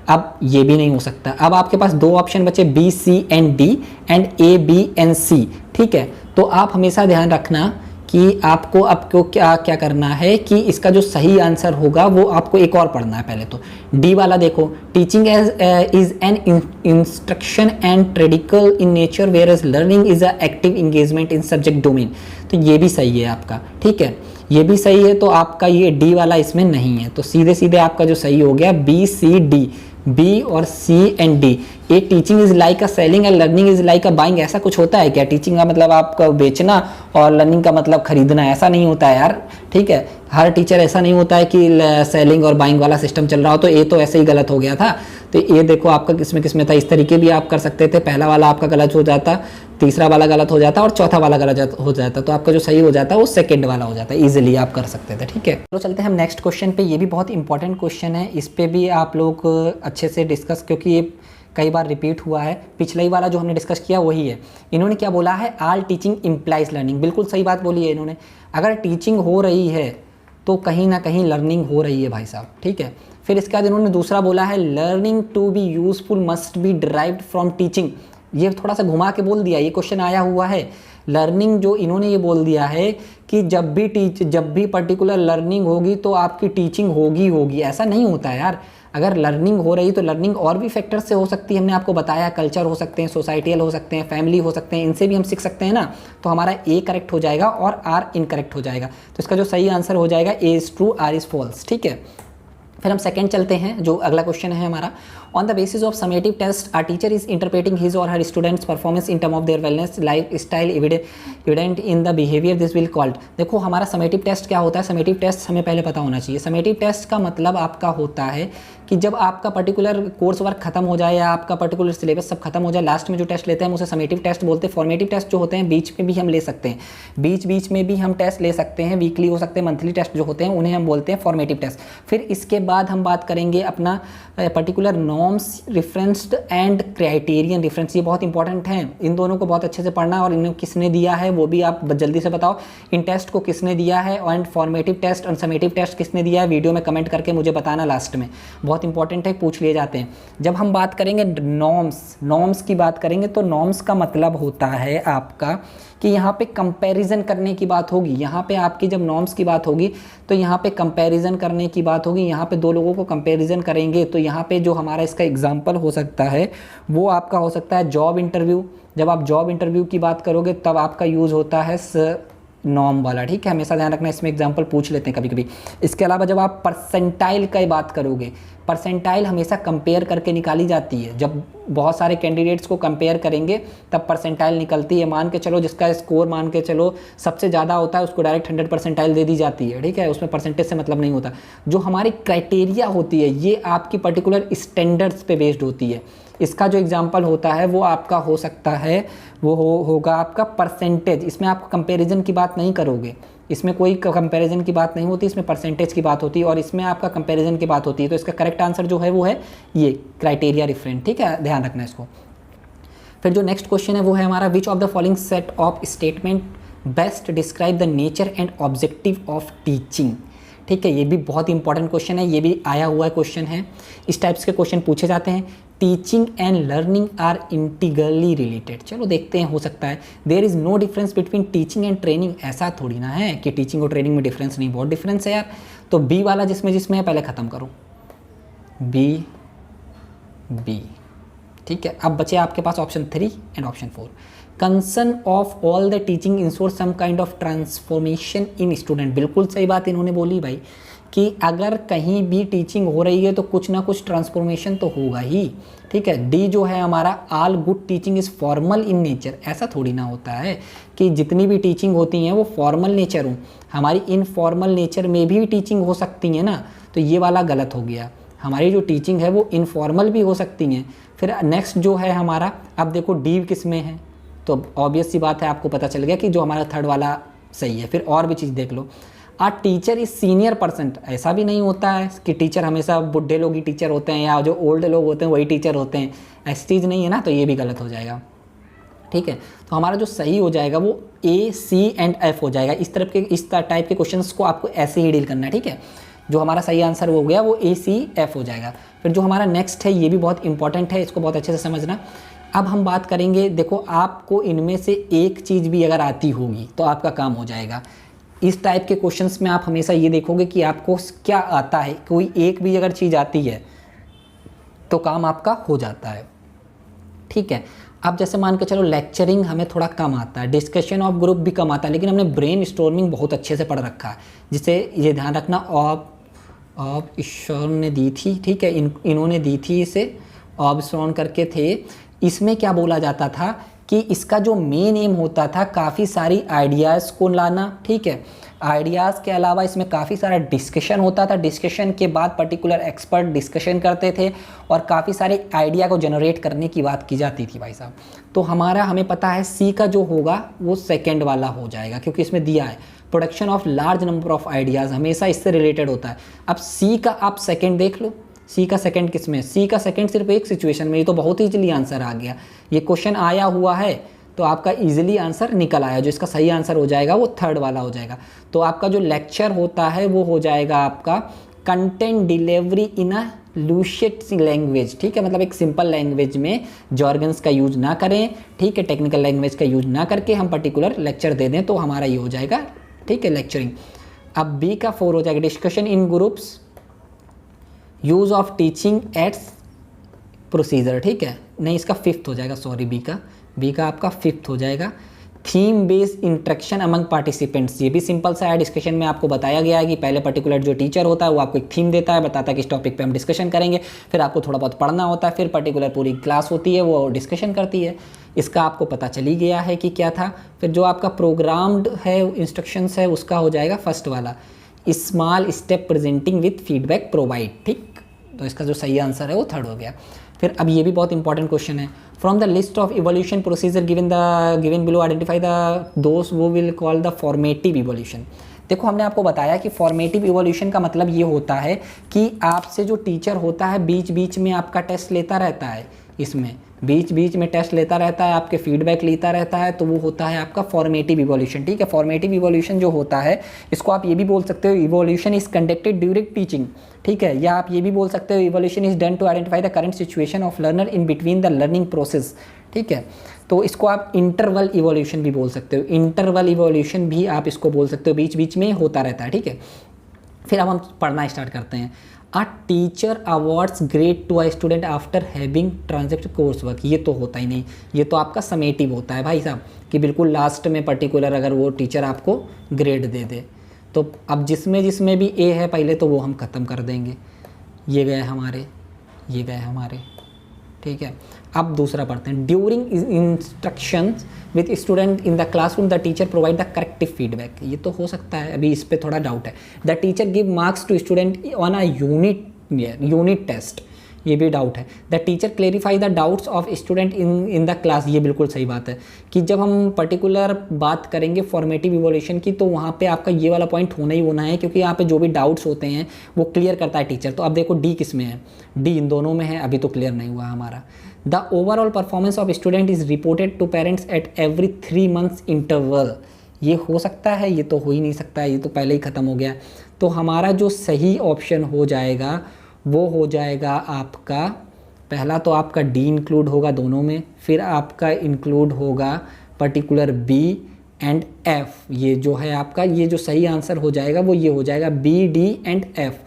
अब ये भी नहीं हो सकता। अब आपके पास दो ऑप्शन बचे B C and D and A B and C. ठीक है, तो आप हमेशा ध्यान रखना कि आपको क्या क्या करना है कि इसका जो सही आंसर होगा वो आपको एक और पढ़ना है। पहले तो डी वाला देखो, teaching is an instruction and triadic in nature whereas learning is a active engagement in subject domain. तो ये भी सही है आपका। ठीक है, ये भी सही है, तो आपका ये डी वाला इसमें नहीं है। तो सीधे सीधे आपका जो सही हो गया बी सी डी, बी और सी एंड डी। ये teaching is like a selling and learning is like a buying, ऐसा कुछ होता है क्या? टीचिंग का मतलब आपका बेचना और लर्निंग का मतलब खरीदना, ऐसा नहीं होता है यार। ठीक है, हर टीचर ऐसा नहीं होता है कि सेलिंग और बाइंग वाला सिस्टम चल रहा हो। तो ये तो ऐसे ही गलत हो गया था। तो ये देखो आपका किसमें था, इस तरीके भी आप कर सकते थे। पहला वाला आपका गलत हो जाता, तीसरा वाला गलत हो जाता और चौथा वाला गलत हो जाता। तो आपका जो सही हो जाता है वो सेकंड वाला हो जाता है। इजीली आप कर सकते थे। ठीक है, तो चलते हैं हम नेक्स्ट क्वेश्चन पे। ये भी बहुत इंपॉर्टेंट क्वेश्चन है, इस पे भी आप लोग अच्छे से डिस्कस, क्योंकि ये कई बार रिपीट हुआ है। पिछले ही वाला जो हमने डिस्कस किया वही है। इन्होंने क्या बोला है, ऑल टीचिंग इम्प्लाइज लर्निंग। बिल्कुल सही बात बोली है इन्होंने। अगर टीचिंग हो रही है तो कहीं ना कहीं लर्निंग हो रही है भाई साहब। ठीक है, फिर इसके बाद इन्होंने दूसरा बोला है learning to be useful must be derived from teaching. ये थोड़ा सा घुमा के बोल दिया, ये क्वेश्चन आया हुआ है। लर्निंग जो इन्होंने ये बोल दिया है कि जब भी पर्टिकुलर लर्निंग होगी तो आपकी टीचिंग होगी, ऐसा नहीं होता है यार। अगर लर्निंग हो रही तो लर्निंग और भी फैक्टर से हो सकती है। हमने आपको बताया कल्चर हो सकते हैं, सोसाइटियल हो सकते हैं, फैमिली हो सकते हैं, इनसे भी हम सीख सकते हैं ना। तो हमारा ए करेक्ट हो जाएगा और आर इनकरेक्ट हो जाएगा। तो इसका जो सही आंसर हो जाएगा A is true, R is false. ठीक है, फिर हम सेकंड चलते हैं। जो अगला क्वेश्चन है हमारा, on the basis of summative test are teacher is interpreting his or her students performance in term of their wellness lifestyle evident in the behaviour this will called. देखो हमारा summative test क्या होता है, summative test हमें पहले पता होना चाहिए। समेटिव टेस्ट का मतलब आपका होता है कि जब आपका पर्टिकुलर कोर्स वर्क खत्म हो जाए या आपका पर्टिकुलर सिलेबस सब खत्म हो जाए, लास्ट में जो टेस्ट लेते हैं हम उसे समेटिव टेस्ट बोलते हैं। फॉर्मेटिव टेस्ट जो होते हैं बीच में भी हम ले सकते हैं, बीच में भी हम टेस्ट ले सकते हैं, वीकली हो सकते हैं, मंथली टेस्ट जो होते हैं उन्हें हम बोलते हैं फॉर्मेटिव टेस्ट। फिर इसके बाद हम बात करेंगे अपना particular norms referenced and criterion reference. ये बहुत इंपॉर्टेंट हैं, इन दोनों को बहुत अच्छे से पढ़ना और इन्हें किसने दिया है वो भी आप जल्दी से बताओ। इन टेस्ट को किसने दिया है एंड फॉर्मेटिव टेस्ट और समेटिव टेस्ट किसने दिया है, वीडियो में कमेंट करके मुझे बताना लास्ट में। बहुत इंपॉर्टेंट है, पूछ लिए जाते हैं। जब हम बात करेंगे नॉर्म्स की बात करेंगे तो नॉर्म्स का मतलब होता है आपका कि यहाँ पे कंपैरिजन करने की बात होगी। यहाँ पे आपकी जब नॉर्म्स की बात होगी तो यहाँ पे कंपैरिजन करने की बात होगी। यहाँ पे दो लोगों को कंपैरिजन करेंगे तो यहाँ पे जो हमारा इसका एग्जांपल हो सकता है वो आपका हो सकता है जॉब इंटरव्यू। जब आप जॉब इंटरव्यू की बात करोगे तब आपका यूज़ होता है नॉर्म वाला। ठीक है, हमेशा ध्यान रखना, इसमें एग्जांपल पूछ लेते हैं कभी कभी। इसके अलावा जब आप परसेंटाइल की बात करोगे, परसेंटाइल हमेशा कंपेयर करके निकाली जाती है। जब बहुत सारे कैंडिडेट्स को कंपेयर करेंगे तब परसेंटाइल निकलती है। मान के चलो जिसका स्कोर मान के चलो सबसे ज़्यादा होता है उसको डायरेक्ट 100 परसेंटाइल दे दी जाती है। ठीक है, उसमें परसेंटेज से मतलब नहीं होता। जो हमारी क्राइटेरिया होती है ये आपकी पर्टिकुलर स्टैंडर्ड्स पे बेस्ड होती है। इसका जो एग्जाम्पल होता है वो आपका हो सकता है वो होगा आपका परसेंटेज। इसमें आप कंपैरिजन की बात नहीं करोगे, इसमें कोई कंपैरिजन की बात नहीं होती, इसमें परसेंटेज की बात होती है और इसमें आपका कंपैरिजन की बात होती है। तो इसका करेक्ट आंसर जो है वो है ये क्राइटेरिया रिफरेंट। ठीक है, ध्यान रखना इसको। फिर जो नेक्स्ट क्वेश्चन है वो है हमारा which of the following set of statement best describe the nature and objective of teaching. ठीक है, ये भी बहुत इंपॉर्टेंट क्वेश्चन है, ये भी आया हुआ क्वेश्चन है। इस टाइप्स के क्वेश्चन पूछे जाते हैं। Teaching and learning are integrally related. चलो देखते हैं, हो सकता है there is no difference between teaching and training. ऐसा थोड़ी ना है कि टीचिंग और ट्रेनिंग में डिफरेंस नहीं, बहुत डिफरेंस है यार। तो बी वाला जिसमें है पहले ख़त्म करो, बी। ठीक है, अब बचे आपके पास option 3 and option 4। Concern of all the teaching ensure some kind of transformation in student. बिल्कुल सही बात इन्होंने बोली भाई कि अगर कहीं भी टीचिंग हो रही है तो कुछ ना कुछ ट्रांसफॉर्मेशन तो होगा ही। ठीक है, डी जो है हमारा, all good teaching is formal in nature. ऐसा थोड़ी ना होता है कि जितनी भी टीचिंग होती हैं वो फॉर्मल नेचर हो, हमारी इनफॉर्मल नेचर में भी टीचिंग हो सकती है ना। तो ये वाला गलत हो गया, हमारी जो टीचिंग है वो इनफॉर्मल भी हो सकती हैं। फिर नेक्स्ट जो है हमारा, अब देखो डी किस में है, तो ऑब्वियस सी बात है, आपको पता चल गया कि जो हमारा थर्ड वाला सही है। फिर और भी चीज़ देख लो, आ टीचर इज सीनियर पर्सन। ऐसा भी नहीं होता है कि टीचर हमेशा बुढ़े लोग ही टीचर होते हैं या जो ओल्ड लोग होते हैं वही टीचर होते हैं, ऐसी चीज़ नहीं है ना, तो ये भी गलत हो जाएगा। ठीक है, तो हमारा जो सही हो जाएगा वो ए, सी एंड एफ हो जाएगा। इस टाइप के क्वेश्चंस को आपको ऐसे ही डील करना है। ठीक है, जो हमारा सही आंसर हो गया वो ए, सी, एफ हो जाएगा। फिर जो हमारा नेक्स्ट है ये भी बहुत इंपॉर्टेंट है, इसको बहुत अच्छे से समझना। अब हम बात करेंगे, देखो आपको इनमें से एक चीज़ भी अगर आती होगी तो आपका काम हो जाएगा। इस टाइप के क्वेश्चंस में आप हमेशा ये देखोगे कि आपको क्या आता है, कोई एक भी अगर चीज़ आती है तो काम आपका हो जाता है। ठीक है, अब जैसे मान के चलो लेक्चरिंग हमें थोड़ा कम आता है, डिस्कशन ऑफ ग्रुप भी कम आता है, लेकिन हमने ब्रेन स्टॉर्मिंग बहुत अच्छे से पढ़ रखा है, जिसे ये ध्यान रखना ऑब ईश्वर ने दी थी। ठीक है, इन्होंने दी थी, इसे ऑब्सरॉन करके थे। इसमें क्या बोला जाता था कि इसका जो मेन एम होता था काफ़ी सारी आइडियाज़ को लाना। ठीक है, आइडियाज़ के अलावा इसमें काफ़ी सारा डिस्कशन होता था, डिस्कशन के बाद पर्टिकुलर एक्सपर्ट डिस्कशन करते थे और काफ़ी सारे आइडिया को जनरेट करने की बात की जाती थी भाई साहब। तो हमें पता है सी का जो होगा वो सेकेंड वाला हो जाएगा, क्योंकि इसमें दिया है production of large number of ideas, हमेशा इससे रिलेटेड होता है। अब सी का आप सेकेंड देख लो, सी का सेकंड किस में, सी का सेकंड सिर्फ एक सिचुएशन में, ये तो बहुत ईजिली आंसर आ गया। ये क्वेश्चन आया हुआ है तो आपका इजीली आंसर निकल आया, जो इसका सही आंसर हो जाएगा वो थर्ड वाला हो जाएगा। तो आपका जो लेक्चर होता है वो हो जाएगा आपका कंटेंट डिलीवरी इन अ लूशिट लैंग्वेज। ठीक है, मतलब एक सिंपल लैंग्वेज में जॉर्गन्स का यूज ना करें, ठीक है, टेक्निकल लैंग्वेज का यूज ना करके हम पर्टिकुलर लेक्चर दे दें तो हमारा ये हो जाएगा। ठीक है, लेक्चरिंग। अब बी का 4 हो जाएगा, discussion in groups, use of teaching ads procedure. ठीक है, नहीं इसका 5th हो जाएगा, सॉरी, बी का आपका 5th हो जाएगा। Theme based interaction among participants, ये भी सिंपल सा है, डिस्कशन में आपको बताया गया है कि पहले पर्टिकुलर जो टीचर होता है वो आपको एक थीम देता है, बताता है कि इस टॉपिक पे हम डिस्कशन करेंगे, फिर आपको थोड़ा बहुत पढ़ना होता है, फिर पर्टिकुलर पूरी क्लास होती है वो डिस्कशन करती है। इसका आपको पता चली गया है कि क्या था। फिर जो आपका प्रोग्राम्ड है इंस्ट्रक्शंस है उसका हो जाएगा फर्स्ट वाला, small step presenting with feedback provide. ठीक, तो इसका जो सही आंसर है वो थर्ड हो गया। फिर अब ये भी बहुत इंपॉर्टेंट क्वेश्चन है, from the list of evaluation procedure given below identify the those who will call the formative evaluation. देखो हमने आपको बताया कि फॉर्मेटिव इवोल्यूशन का मतलब ये होता है कि आपसे जो टीचर होता है बीच बीच में आपका टेस्ट लेता रहता है, इसमें बीच बीच में टेस्ट लेता रहता है, आपके फीडबैक लेता रहता है, तो वो होता है आपका फॉर्मेटिव इवोल्यूशन। ठीक है, फॉर्मेटिव इवोल्यूशन जो होता है इसको आप ये भी बोल सकते हो evaluation is conducted during teaching. ठीक है, या आप ये भी बोल सकते हो evaluation is done to identify the current situation of learner in between the learning process. ठीक है, तो इसको आप इंटरवल इवोल्यूशन भी बोल सकते हो, इंटरवल इवोल्यूशन भी आप इसको बोल सकते हो, बीच बीच में होता रहता है। ठीक है, फिर अब हम पढ़ना स्टार्ट करते हैं। A teacher awards grade to a student after having transact course work, ये तो होता ही नहीं, ये तो आपका समेटिव होता है भाई साहब, कि बिल्कुल लास्ट में पर्टिकुलर अगर वो टीचर आपको ग्रेड दे दे। तो अब जिसमें भी ए है पहले तो वो हम ख़त्म कर देंगे, ये गए हमारे, ये गए हमारे। ठीक है, अब दूसरा पढ़ते हैं, during instructions with student in the classroom the teacher provide the corrective feedback, ये तो हो सकता है, अभी इस पर थोड़ा डाउट है। The teacher give marks to student on a unit test, ये भी डाउट है। The teacher clarify the doubts of student in the class, ये बिल्कुल सही बात है कि जब हम पर्टिकुलर बात करेंगे फॉर्मेटिव इवोल्यूशन की तो वहाँ पे आपका ये वाला पॉइंट होना ही होना है, क्योंकि यहाँ पे जो भी डाउट्स होते हैं वो क्लियर करता है टीचर। तो अब देखो डी किस में है, डी इन दोनों में है, अभी तो क्लियर नहीं हुआ हमारा। The overall performance of student is reported to parents at every 3 months interval, ये हो सकता है, ये तो हो ही नहीं सकता है, ये तो पहले ही ख़त्म हो गया। तो हमारा जो सही ऑप्शन हो जाएगा वो हो जाएगा आपका, पहला तो आपका डी इंक्लूड होगा दोनों में, फिर आपका इंक्लूड होगा पर्टिकुलर बी एंड एफ, ये जो है आपका, ये जो सही आंसर हो जाएगा वो ये हो जाएगा बी, डी एंड एफ।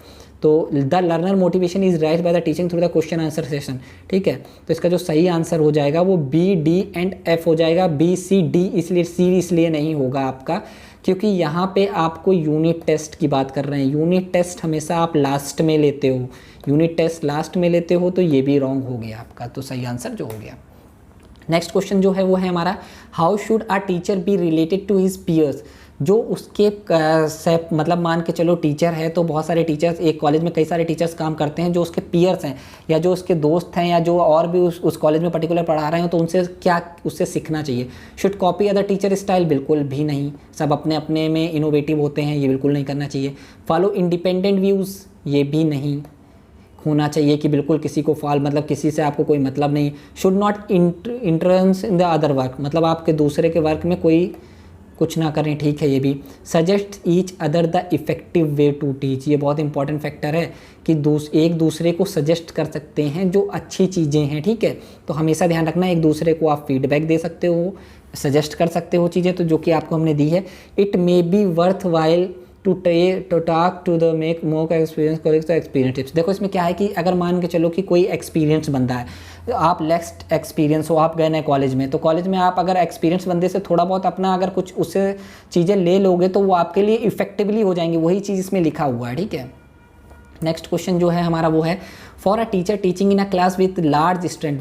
तो the learner motivation is rise by the teaching through the question answer session, ठीक है। तो इसका जो सही आंसर हो जाएगा वो बी, डी एंड एफ हो जाएगा। बी, सी, डी इसलिए सी इसलिए नहीं होगा आपका, क्योंकि यहाँ पे आपको यूनिट टेस्ट की बात कर रहे हैं। यूनिट टेस्ट हमेशा आप लास्ट में लेते हो, यूनिट टेस्ट लास्ट में लेते हो, तो ये भी रॉन्ग हो गया आपका। तो सही आंसर जो हो गया। नेक्स्ट क्वेश्चन जो है वो है हमारा, how should a teacher be related to his peers. जो उसके मतलब मान के चलो टीचर है, तो बहुत सारे टीचर्स, एक कॉलेज में कई सारे टीचर्स काम करते हैं, जो उसके पीयर्स हैं या जो उसके दोस्त हैं या जो और भी उस कॉलेज में पर्टिकुलर पढ़ा रहे हैं, तो उनसे क्या उससे सीखना चाहिए। Should copy other teacher style, बिल्कुल भी नहीं। सब अपने अपने में इनोवेटिव होते हैं, ये बिल्कुल नहीं करना चाहिए। फॉलो इंडिपेंडेंट व्यूज़, ये भी नहीं होना चाहिए कि बिल्कुल किसी को मतलब किसी से आपको कोई मतलब नहीं। Should not entrance in the other work, मतलब आपके दूसरे के वर्क में कोई कुछ ना करें, ठीक है। ये भी suggest each other the effective way to teach, ये बहुत इंपॉर्टेंट फैक्टर है कि एक दूसरे को सजेस्ट कर सकते हैं जो अच्छी चीज़ें हैं, ठीक है। तो हमेशा ध्यान रखना, एक दूसरे को आप फीडबैक दे सकते हो, सजेस्ट कर सकते हो चीज़ें, तो जो कि आपको हमने दी है। It may be worthwhile to talk to the make more experience colleague to experience tips. देखो इसमें क्या है कि अगर मान के चलो कि कोई एक्सपीरियंस बंदा है, आप लेस एक्सपीरियंस हो, आप गए नए कॉलेज में, तो कॉलेज में आप अगर एक्सपीरियंस बंदे से थोड़ा बहुत अपना अगर कुछ उससे चीज़ें ले लोगे तो वो आपके लिए इफेक्टिवली हो जाएंगी। वही चीज़ इसमें लिखा हुआ है, ठीक है। नेक्स्ट क्वेश्चन जो है हमारा वो है, for a teacher teaching in a class with large student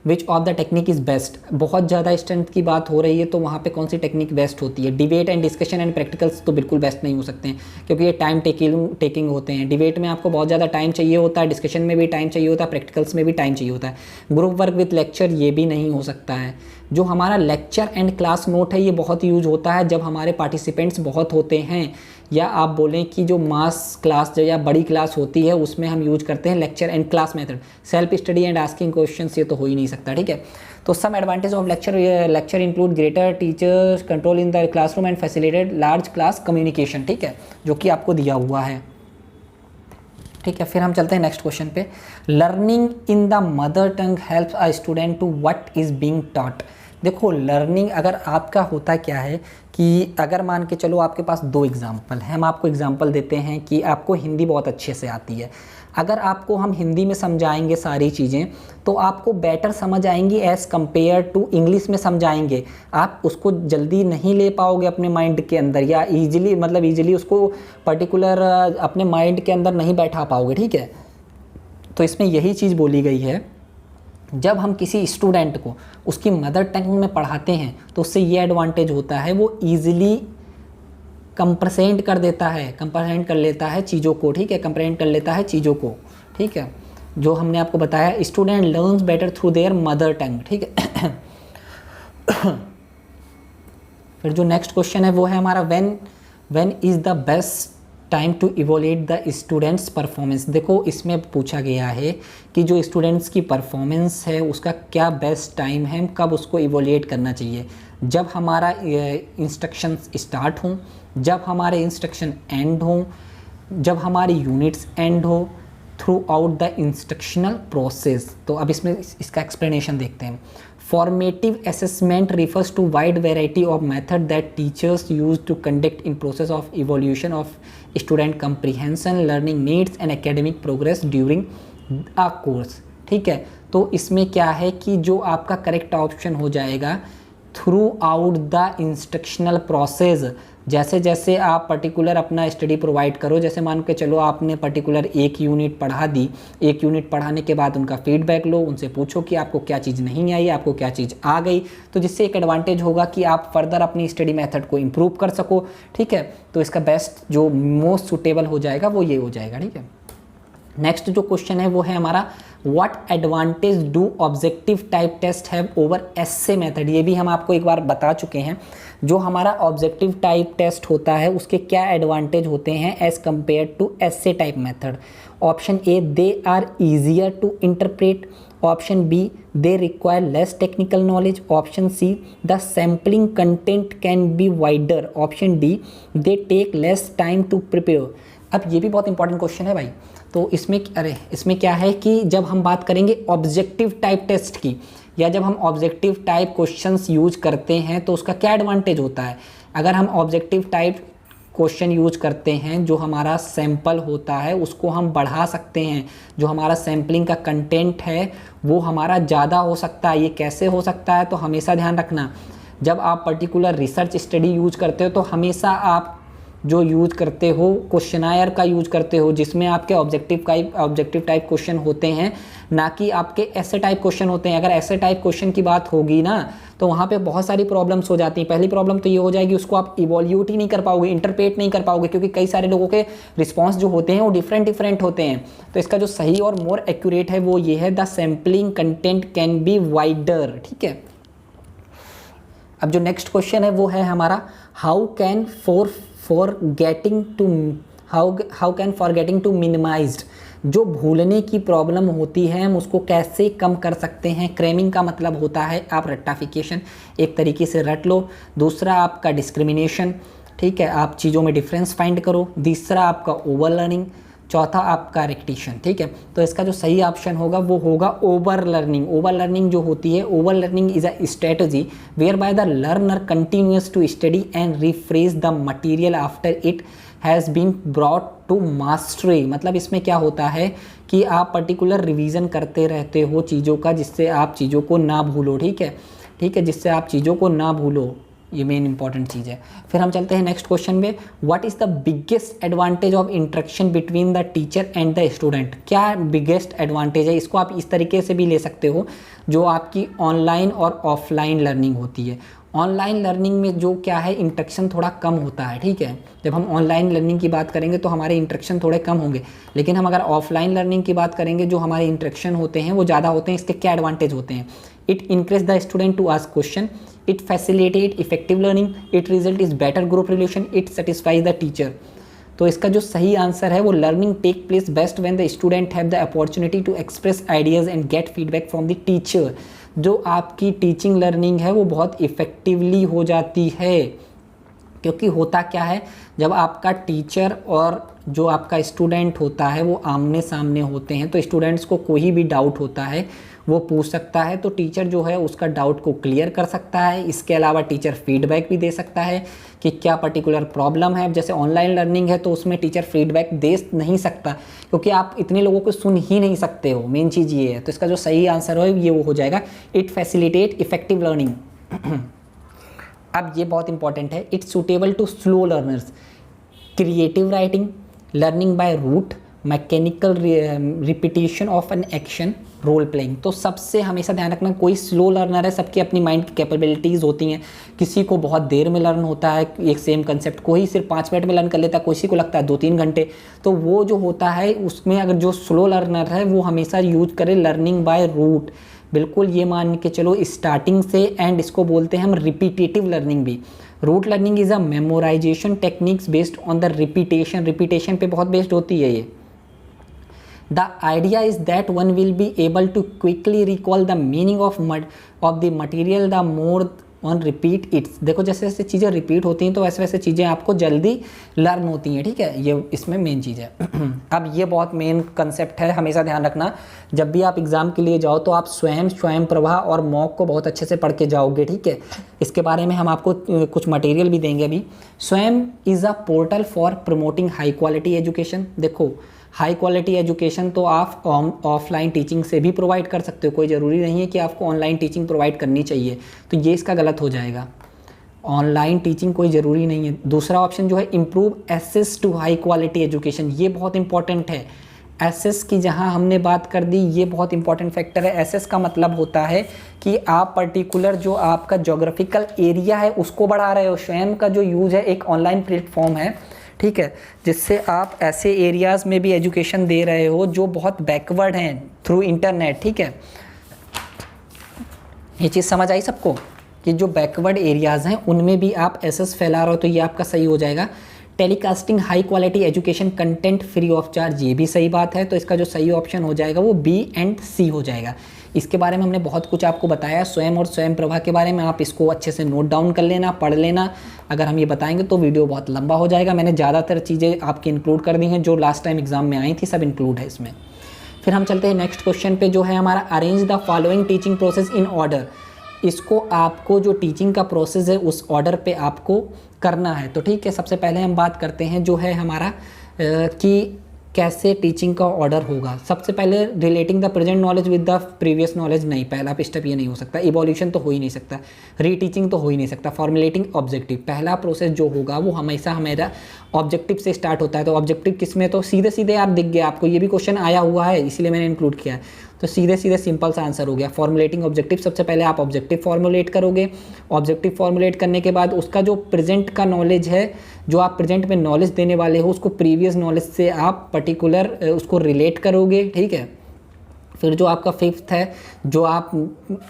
which of the technique is best. बहुत ज़्यादा स्ट्रेंथ की बात हो रही है, तो वहाँ पे कौन सी टेक्निक बेस्ट होती है। Debate and discussion and practicals तो बिल्कुल बेस्ट नहीं हो सकते हैं, क्योंकि ये टाइम टेकिंग होते हैं। डिबेट में आपको बहुत ज़्यादा टाइम चाहिए होता है, डिस्कशन में भी टाइम चाहिए होता है, प्रैक्टिकल्स में भी टाइम चाहिए होता है। ग्रुप वर्क विथ लेक्चर, ये भी नहीं हो सकता है। जो हमारा लेक्चर एंड क्लास नोट है, ये बहुत यूज होता है जब हमारे पार्टिसिपेंट्स बहुत होते हैं, या आप बोलें कि जो मास क्लास या बड़ी क्लास होती है उसमें हम यूज करते हैं lecture and class method. Self study and asking questions, ये तो हो ही नहीं सकता, ठीक है। तो some advantage of lecture include greater teachers control in the classroom and facilitated large class communication, ठीक है, जो कि आपको दिया हुआ है, ठीक है। फिर हम चलते हैं नेक्स्ट क्वेश्चन पे। Learning in the mother tongue helps a student to what is being taught. देखो लर्निंग अगर आपका होता क्या है कि अगर मान के चलो आपके पास दो एग्जाम्पल हैं, हम आपको एग्जाम्पल देते हैं कि आपको हिंदी बहुत अच्छे से आती है। अगर आपको हम हिंदी में समझाएंगे सारी चीज़ें तो आपको बेटर समझ आएंगी एज़ कम्पेयर टू इंग्लिश में समझाएंगे। आप उसको जल्दी नहीं ले पाओगे अपने माइंड के अंदर, या ईजिली उसको पर्टिकुलर अपने माइंड के अंदर नहीं बैठा पाओगे, ठीक है। तो इसमें यही चीज़ बोली गई है, जब हम किसी स्टूडेंट को उसकी मदर टंग में पढ़ाते हैं तो उससे ये एडवांटेज होता है, वो ईजिली कंप्रहेंड कर लेता है चीज़ों को, ठीक है, कंप्रहेंड कर लेता है चीज़ों को, ठीक है। जो हमने आपको बताया, student learns better through their mother tongue, ठीक है। फिर जो नेक्स्ट क्वेश्चन है वो है हमारा, when is the best time to evaluate the students performance. देखो इसमें पूछा गया है कि जो स्टूडेंट्स की परफॉर्मेंस है उसका क्या बेस्ट टाइम है, कब उसको इवोलेट करना चाहिए। जब हमारा इंस्ट्रक्शन स्टार्ट हों, जब हमारे इंस्ट्रक्शन एंड हों, जब हमारी यूनिट्स एंड हो, through out the instructional process. तो अब इसमें इसका एक्सप्लेनेशन देखते हैं। Formative assessment refers to wide variety of method that teachers use to conduct in process of evaluation of student comprehension, learning needs and academic progress during a course, ठीक है। तो इसमें क्या है कि जो आपका करेक्ट ऑप्शन हो जाएगा, through out the instructional process. जैसे जैसे आप पर्टिकुलर अपना स्टडी प्रोवाइड करो, जैसे मान के चलो आपने पर्टिकुलर एक यूनिट पढ़ा दी, एक यूनिट पढ़ाने के बाद उनका फीडबैक लो, उनसे पूछो कि आपको क्या चीज़ नहीं आई, आपको क्या चीज़ आ गई, तो जिससे एक एडवांटेज होगा कि आप फर्दर अपनी स्टडी मेथड को इम्प्रूव कर सको, ठीक है। तो इसका बेस्ट जो मोस्ट सुटेबल हो जाएगा वो ये हो जाएगा, ठीक है। नेक्स्ट जो क्वेश्चन है वो है हमारा, what advantage do objective type test have over essay method. ये भी हम आपको एक बार बता चुके हैं, जो हमारा ऑब्जेक्टिव टाइप टेस्ट होता है उसके क्या एडवांटेज होते हैं as compared to essay type method. Option A, they are easier to interpret. Option B, they require less technical knowledge. Option C, the sampling content can be wider. Option D, they take less time to prepare. अब ये भी बहुत important question है भाई। तो इसमें क्या है कि जब हम बात करेंगे ऑब्जेक्टिव टाइप टेस्ट की, या जब हम ऑब्जेक्टिव टाइप क्वेश्चंस यूज करते हैं तो उसका क्या एडवांटेज होता है। अगर हम ऑब्जेक्टिव टाइप क्वेश्चन यूज करते हैं, जो हमारा सैंपल होता है उसको हम बढ़ा सकते हैं, जो हमारा सैम्पलिंग का कंटेंट है वो हमारा ज़्यादा हो सकता है। ये कैसे हो सकता है, तो हमेशा ध्यान रखना, जब आप पर्टिकुलर रिसर्च स्टडी यूज करते हो तो हमेशा आप जो यूज करते हो क्वेश्चनायर का यूज करते हो, जिसमें आपके ऑब्जेक्टिव टाइप क्वेश्चन होते हैं, ना कि आपके ऐसे टाइप क्वेश्चन होते हैं। अगर ऐसे टाइप क्वेश्चन की बात होगी ना तो वहाँ पे बहुत सारी प्रॉब्लम्स हो जाती हैं। पहली प्रॉब्लम तो ये हो जाएगी, उसको आप इवोल्यूट ही नहीं कर पाओगे, इंटरप्रेट नहीं कर पाओगे, क्योंकि कई सारे लोगों के रिस्पॉन्स जो होते हैं वो डिफरेंट होते हैं। तो इसका जो सही और मोर एक्यूरेट है वो ये है, the sampling content can be wider. ठीक है, अब जो नेक्स्ट क्वेश्चन है वो है हमारा, how can forgetting to minimized, जो भूलने की प्रॉब्लम होती है हम उसको कैसे कम कर सकते हैं। क्रेमिंग का मतलब होता है आप रट्टाफिकेशन, एक तरीके से रट लो। दूसरा आपका डिस्क्रिमिनेशन, ठीक है, आप चीज़ों में डिफरेंस फाइंड करो। तीसरा आपका ओवर लर्निंग, चौथा आपका रिक्टिशन। ठीक है, तो इसका जो सही ऑप्शन होगा वो होगा ओवर लर्निंग। ओवर लर्निंग जो होती है, over learning is a strategy whereby the learner continuous to study and refresh the material after it has been brought to mastery. मतलब इसमें क्या होता है कि आप पर्टिकुलर रिवीजन करते रहते हो चीज़ों का, जिससे आप चीज़ों को ना भूलो। ठीक है, जिससे आप चीज़ों को ना भूलो, ये मेन इंपॉर्टेंट चीज़ है। फिर हम चलते हैं नेक्स्ट क्वेश्चन में, what is the biggest advantage of interaction between the teacher and the student. क्या बिगेस्ट एडवांटेज है, इसको आप इस तरीके से भी ले सकते हो, जो आपकी ऑनलाइन और ऑफलाइन लर्निंग होती है। ऑनलाइन लर्निंग में जो क्या है, इंटरेक्शन थोड़ा कम होता है। ठीक है, जब हम ऑनलाइन लर्निंग की बात करेंगे तो हमारे इंटरेक्शन थोड़े कम होंगे, लेकिन हम अगर ऑफलाइन लर्निंग की बात करेंगे जो हमारे इंटरेक्शन होते हैं वो ज़्यादा होते हैं। इसके क्या एडवांटेज होते हैं, it encourage the student to ask question, it facilitate effective learning, it result is better group relation, it satisfies the teacher। तो इसका जो सही आंसर है वो learning take place best when the student have the opportunity to express ideas and get feedback from the teacher. जो आपकी teaching learning है वो बहुत इफ़ेक्टिवली हो जाती है, क्योंकि होता क्या है, जब आपका टीचर और जो आपका स्टूडेंट होता है वो आमने सामने होते हैं तो स्टूडेंट्स को कोई भी डाउट होता है वो पूछ सकता है, तो टीचर जो है उसका डाउट को क्लियर कर सकता है। इसके अलावा टीचर फीडबैक भी दे सकता है कि क्या पर्टिकुलर प्रॉब्लम है। जैसे ऑनलाइन लर्निंग है तो उसमें टीचर फीडबैक दे नहीं सकता, क्योंकि आप इतने लोगों को सुन ही नहीं सकते हो, मेन चीज़ ये है। तो इसका जो सही आंसर है ये वो हो जाएगा, इट फैसिलिटेट इफेक्टिव लर्निंग। अब ये बहुत इंपॉर्टेंट है, it's suitable to slow learners, creative writing, learning by rote, mechanical repetition of an action, role playing. तो सबसे हमेशा ध्यान रखना, कोई स्लो लर्नर है, सबकी अपनी माइंड की कैपेबिलिटीज़ होती हैं। किसी को बहुत देर में लर्न होता है एक सेम कंसेप्ट, कोई सिर्फ 5 मिनट में लर्न कर लेता है, किसी को लगता है 2-3 घंटे। तो वो जो होता है उसमें अगर जो स्लो लर्नर है वो हमेशा यूज करे लर्निंग बाय रूट। बिल्कुल ये मान के चलो स्टार्टिंग से, एंड इसको बोलते हैं हम रिपीटेटिव लर्निंग भी। Rote learning is a memorization techniques based on the repetition पे बहुत बेस्ड होती है ये। The idea is that one will be able to quickly recall the meaning of the material the more one repeat it। देखो जैसे जैसे चीज़ें repeat होती हैं तो वैसे वैसे चीज़ें आपको जल्दी लर्न होती हैं। ठीक है, ये इसमें मेन चीज़ है। अब ये बहुत मेन कंसेप्ट है, हमेशा ध्यान रखना, जब भी आप एग्ज़ाम के लिए जाओ तो आप स्वयं प्रभा और मॉक को बहुत अच्छे से पढ़ के जाओगे। ठीक है, इसके बारे में हम आपको कुछ मटेरियल भी देंगे अभी। स्वयं is a portal for promoting high quality education. देखो हाई क्वालिटी एजुकेशन तो आप ऑफलाइन टीचिंग से भी प्रोवाइड कर सकते हो, कोई ज़रूरी नहीं है कि आपको ऑनलाइन टीचिंग प्रोवाइड करनी चाहिए, तो ये इसका गलत हो जाएगा। ऑनलाइन टीचिंग कोई ज़रूरी नहीं है। दूसरा ऑप्शन जो है improve access to high quality education, ये बहुत इंपॉर्टेंट है। एसेस की जहां हमने बात कर दी, ये बहुत इंपॉर्टेंट फैक्टर है। एसेस का मतलब होता है कि आप पर्टिकुलर जो आपका जोग्राफिकल एरिया है उसको बढ़ा रहे हो। स्वयं का जो यूज़ है एक ऑनलाइन प्लेटफॉर्म है, ठीक है, जिससे आप ऐसे एरियाज़ में भी एजुकेशन दे रहे हो जो बहुत बैकवर्ड हैं थ्रू इंटरनेट। ठीक है, ये चीज़ समझ आई सबको कि जो बैकवर्ड एरियाज़ हैं उनमें भी आप एसेस फैला रहे हो, तो ये आपका सही हो जाएगा। Telecasting high quality education content free of charge, ये भी सही बात है, तो इसका जो सही ऑप्शन हो जाएगा वो बी एंड सी हो जाएगा। इसके बारे में हमने बहुत कुछ आपको बताया, स्वयं और स्वयं प्रभा के बारे में। आप इसको अच्छे से नोट डाउन कर लेना, पढ़ लेना। अगर हम ये बताएंगे तो वीडियो बहुत लंबा हो जाएगा। मैंने ज़्यादातर चीज़ें आपकी इंक्लूड कर दी हैं, जो लास्ट टाइम एग्जाम में आई थी सब इंक्लूड है इसमें। फिर हम चलते हैं नेक्स्ट क्वेश्चन पे, जो है हमारा arrange the following teaching process in order. इसको आपको जो टीचिंग का प्रोसेस है उस ऑर्डर पे आपको करना है। तो ठीक है, सबसे पहले हम बात करते हैं जो है हमारा कि कैसे टीचिंग का ऑर्डर होगा। सबसे पहले relating the present knowledge with the previous knowledge, नहीं, पहला स्टेप ये नहीं हो सकता। इवोल्यूशन तो हो ही नहीं सकता, रीटीचिंग तो हो ही नहीं सकता। फॉर्मुलेटिंग ऑब्जेक्टिव, पहला प्रोसेस जो होगा वो हमेशा हमारा ऑब्जेक्टिव से स्टार्ट होता है। तो ऑब्जेक्टिव किस में, तो सीधे सीधे यार दिख गया आपको, ये भी क्वेश्चन आया हुआ है इसलिए मैंने इंक्लूड किया है। तो सीधे सीधे सिंपल सा आंसर हो गया, फॉर्मुलेटिंग ऑब्जेक्टिव। सबसे पहले आप ऑब्जेक्टिव फॉर्मुलेट करोगे। ऑब्जेक्टिव फॉर्मुलेट करने के बाद उसका जो प्रेजेंट का नॉलेज है, जो आप प्रेजेंट में नॉलेज देने वाले हो, उसको प्रीवियस नॉलेज से आप पर्टिकुलर उसको रिलेट करोगे। ठीक है, फिर जो आपका फिफ्थ है, जो आप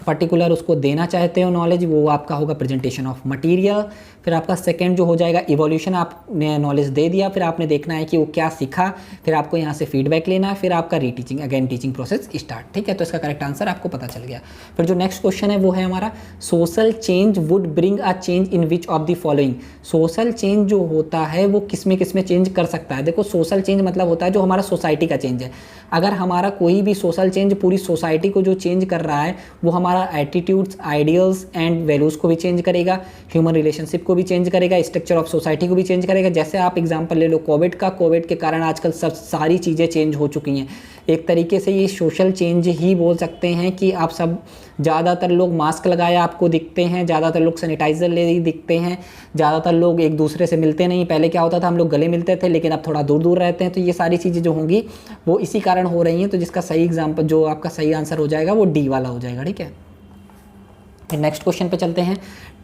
पर्टिकुलर उसको देना चाहते हो नॉलेज, वो आपका होगा प्रेजेंटेशन ऑफ मटेरियल। फिर आपका सेकंड जो हो जाएगा इवोल्यूशन, आपने नॉलेज दे दिया, फिर आपने देखना है कि वो क्या सीखा, फिर आपको यहाँ से फीडबैक लेना है, फिर आपका रीटीचिंग, अगेन टीचिंग प्रोसेस स्टार्ट। ठीक है, तो इसका करेक्ट आंसर आपको पता चल गया। फिर जो नेक्स्ट क्वेश्चन है वो है हमारा, social change would bring a change in which of the following. Social change जो होता है वो किस में चेंज कर सकता है। देखो, सोशल चेंज मतलब होता है जो हमारा सोसाइटी का चेंज है। अगर हमारा कोई भी सोशल चेंज पूरी सोसाइटी को जो चेंज कर रहा है, वो हमारा एटीट्यूड्स, आइडियल्स एंड वैल्यूज़ को भी चेंज करेगा, ह्यूमन रिलेशनशिप को भी चेंज करेगा, स्ट्रक्चर ऑफ सोसाइटी को भी चेंज करेगा। जैसे आप एग्जांपल ले लो कोविड का, कोविड के कारण आजकल सब सारी चीज़ें चेंज हो चुकी हैं। एक तरीके से ये सोशल चेंज ही बोल सकते हैं कि आप सब, ज़्यादातर लोग मास्क लगाए आपको दिखते हैं, ज़्यादातर लोग सैनिटाइज़र ले ही दिखते हैं, ज़्यादातर लोग एक दूसरे से मिलते नहीं। पहले क्या होता था, हम लोग गले मिलते थे, लेकिन अब थोड़ा दूर दूर रहते हैं। तो ये सारी चीज़ें जो होंगी वो इसी कारण हो रही हैं। तो जिसका सही एग्जाम्पल, जो आपका सही आंसर हो जाएगा वो डी वाला हो जाएगा। ठीक है, नेक्स्ट क्वेश्चन पे चलते हैं।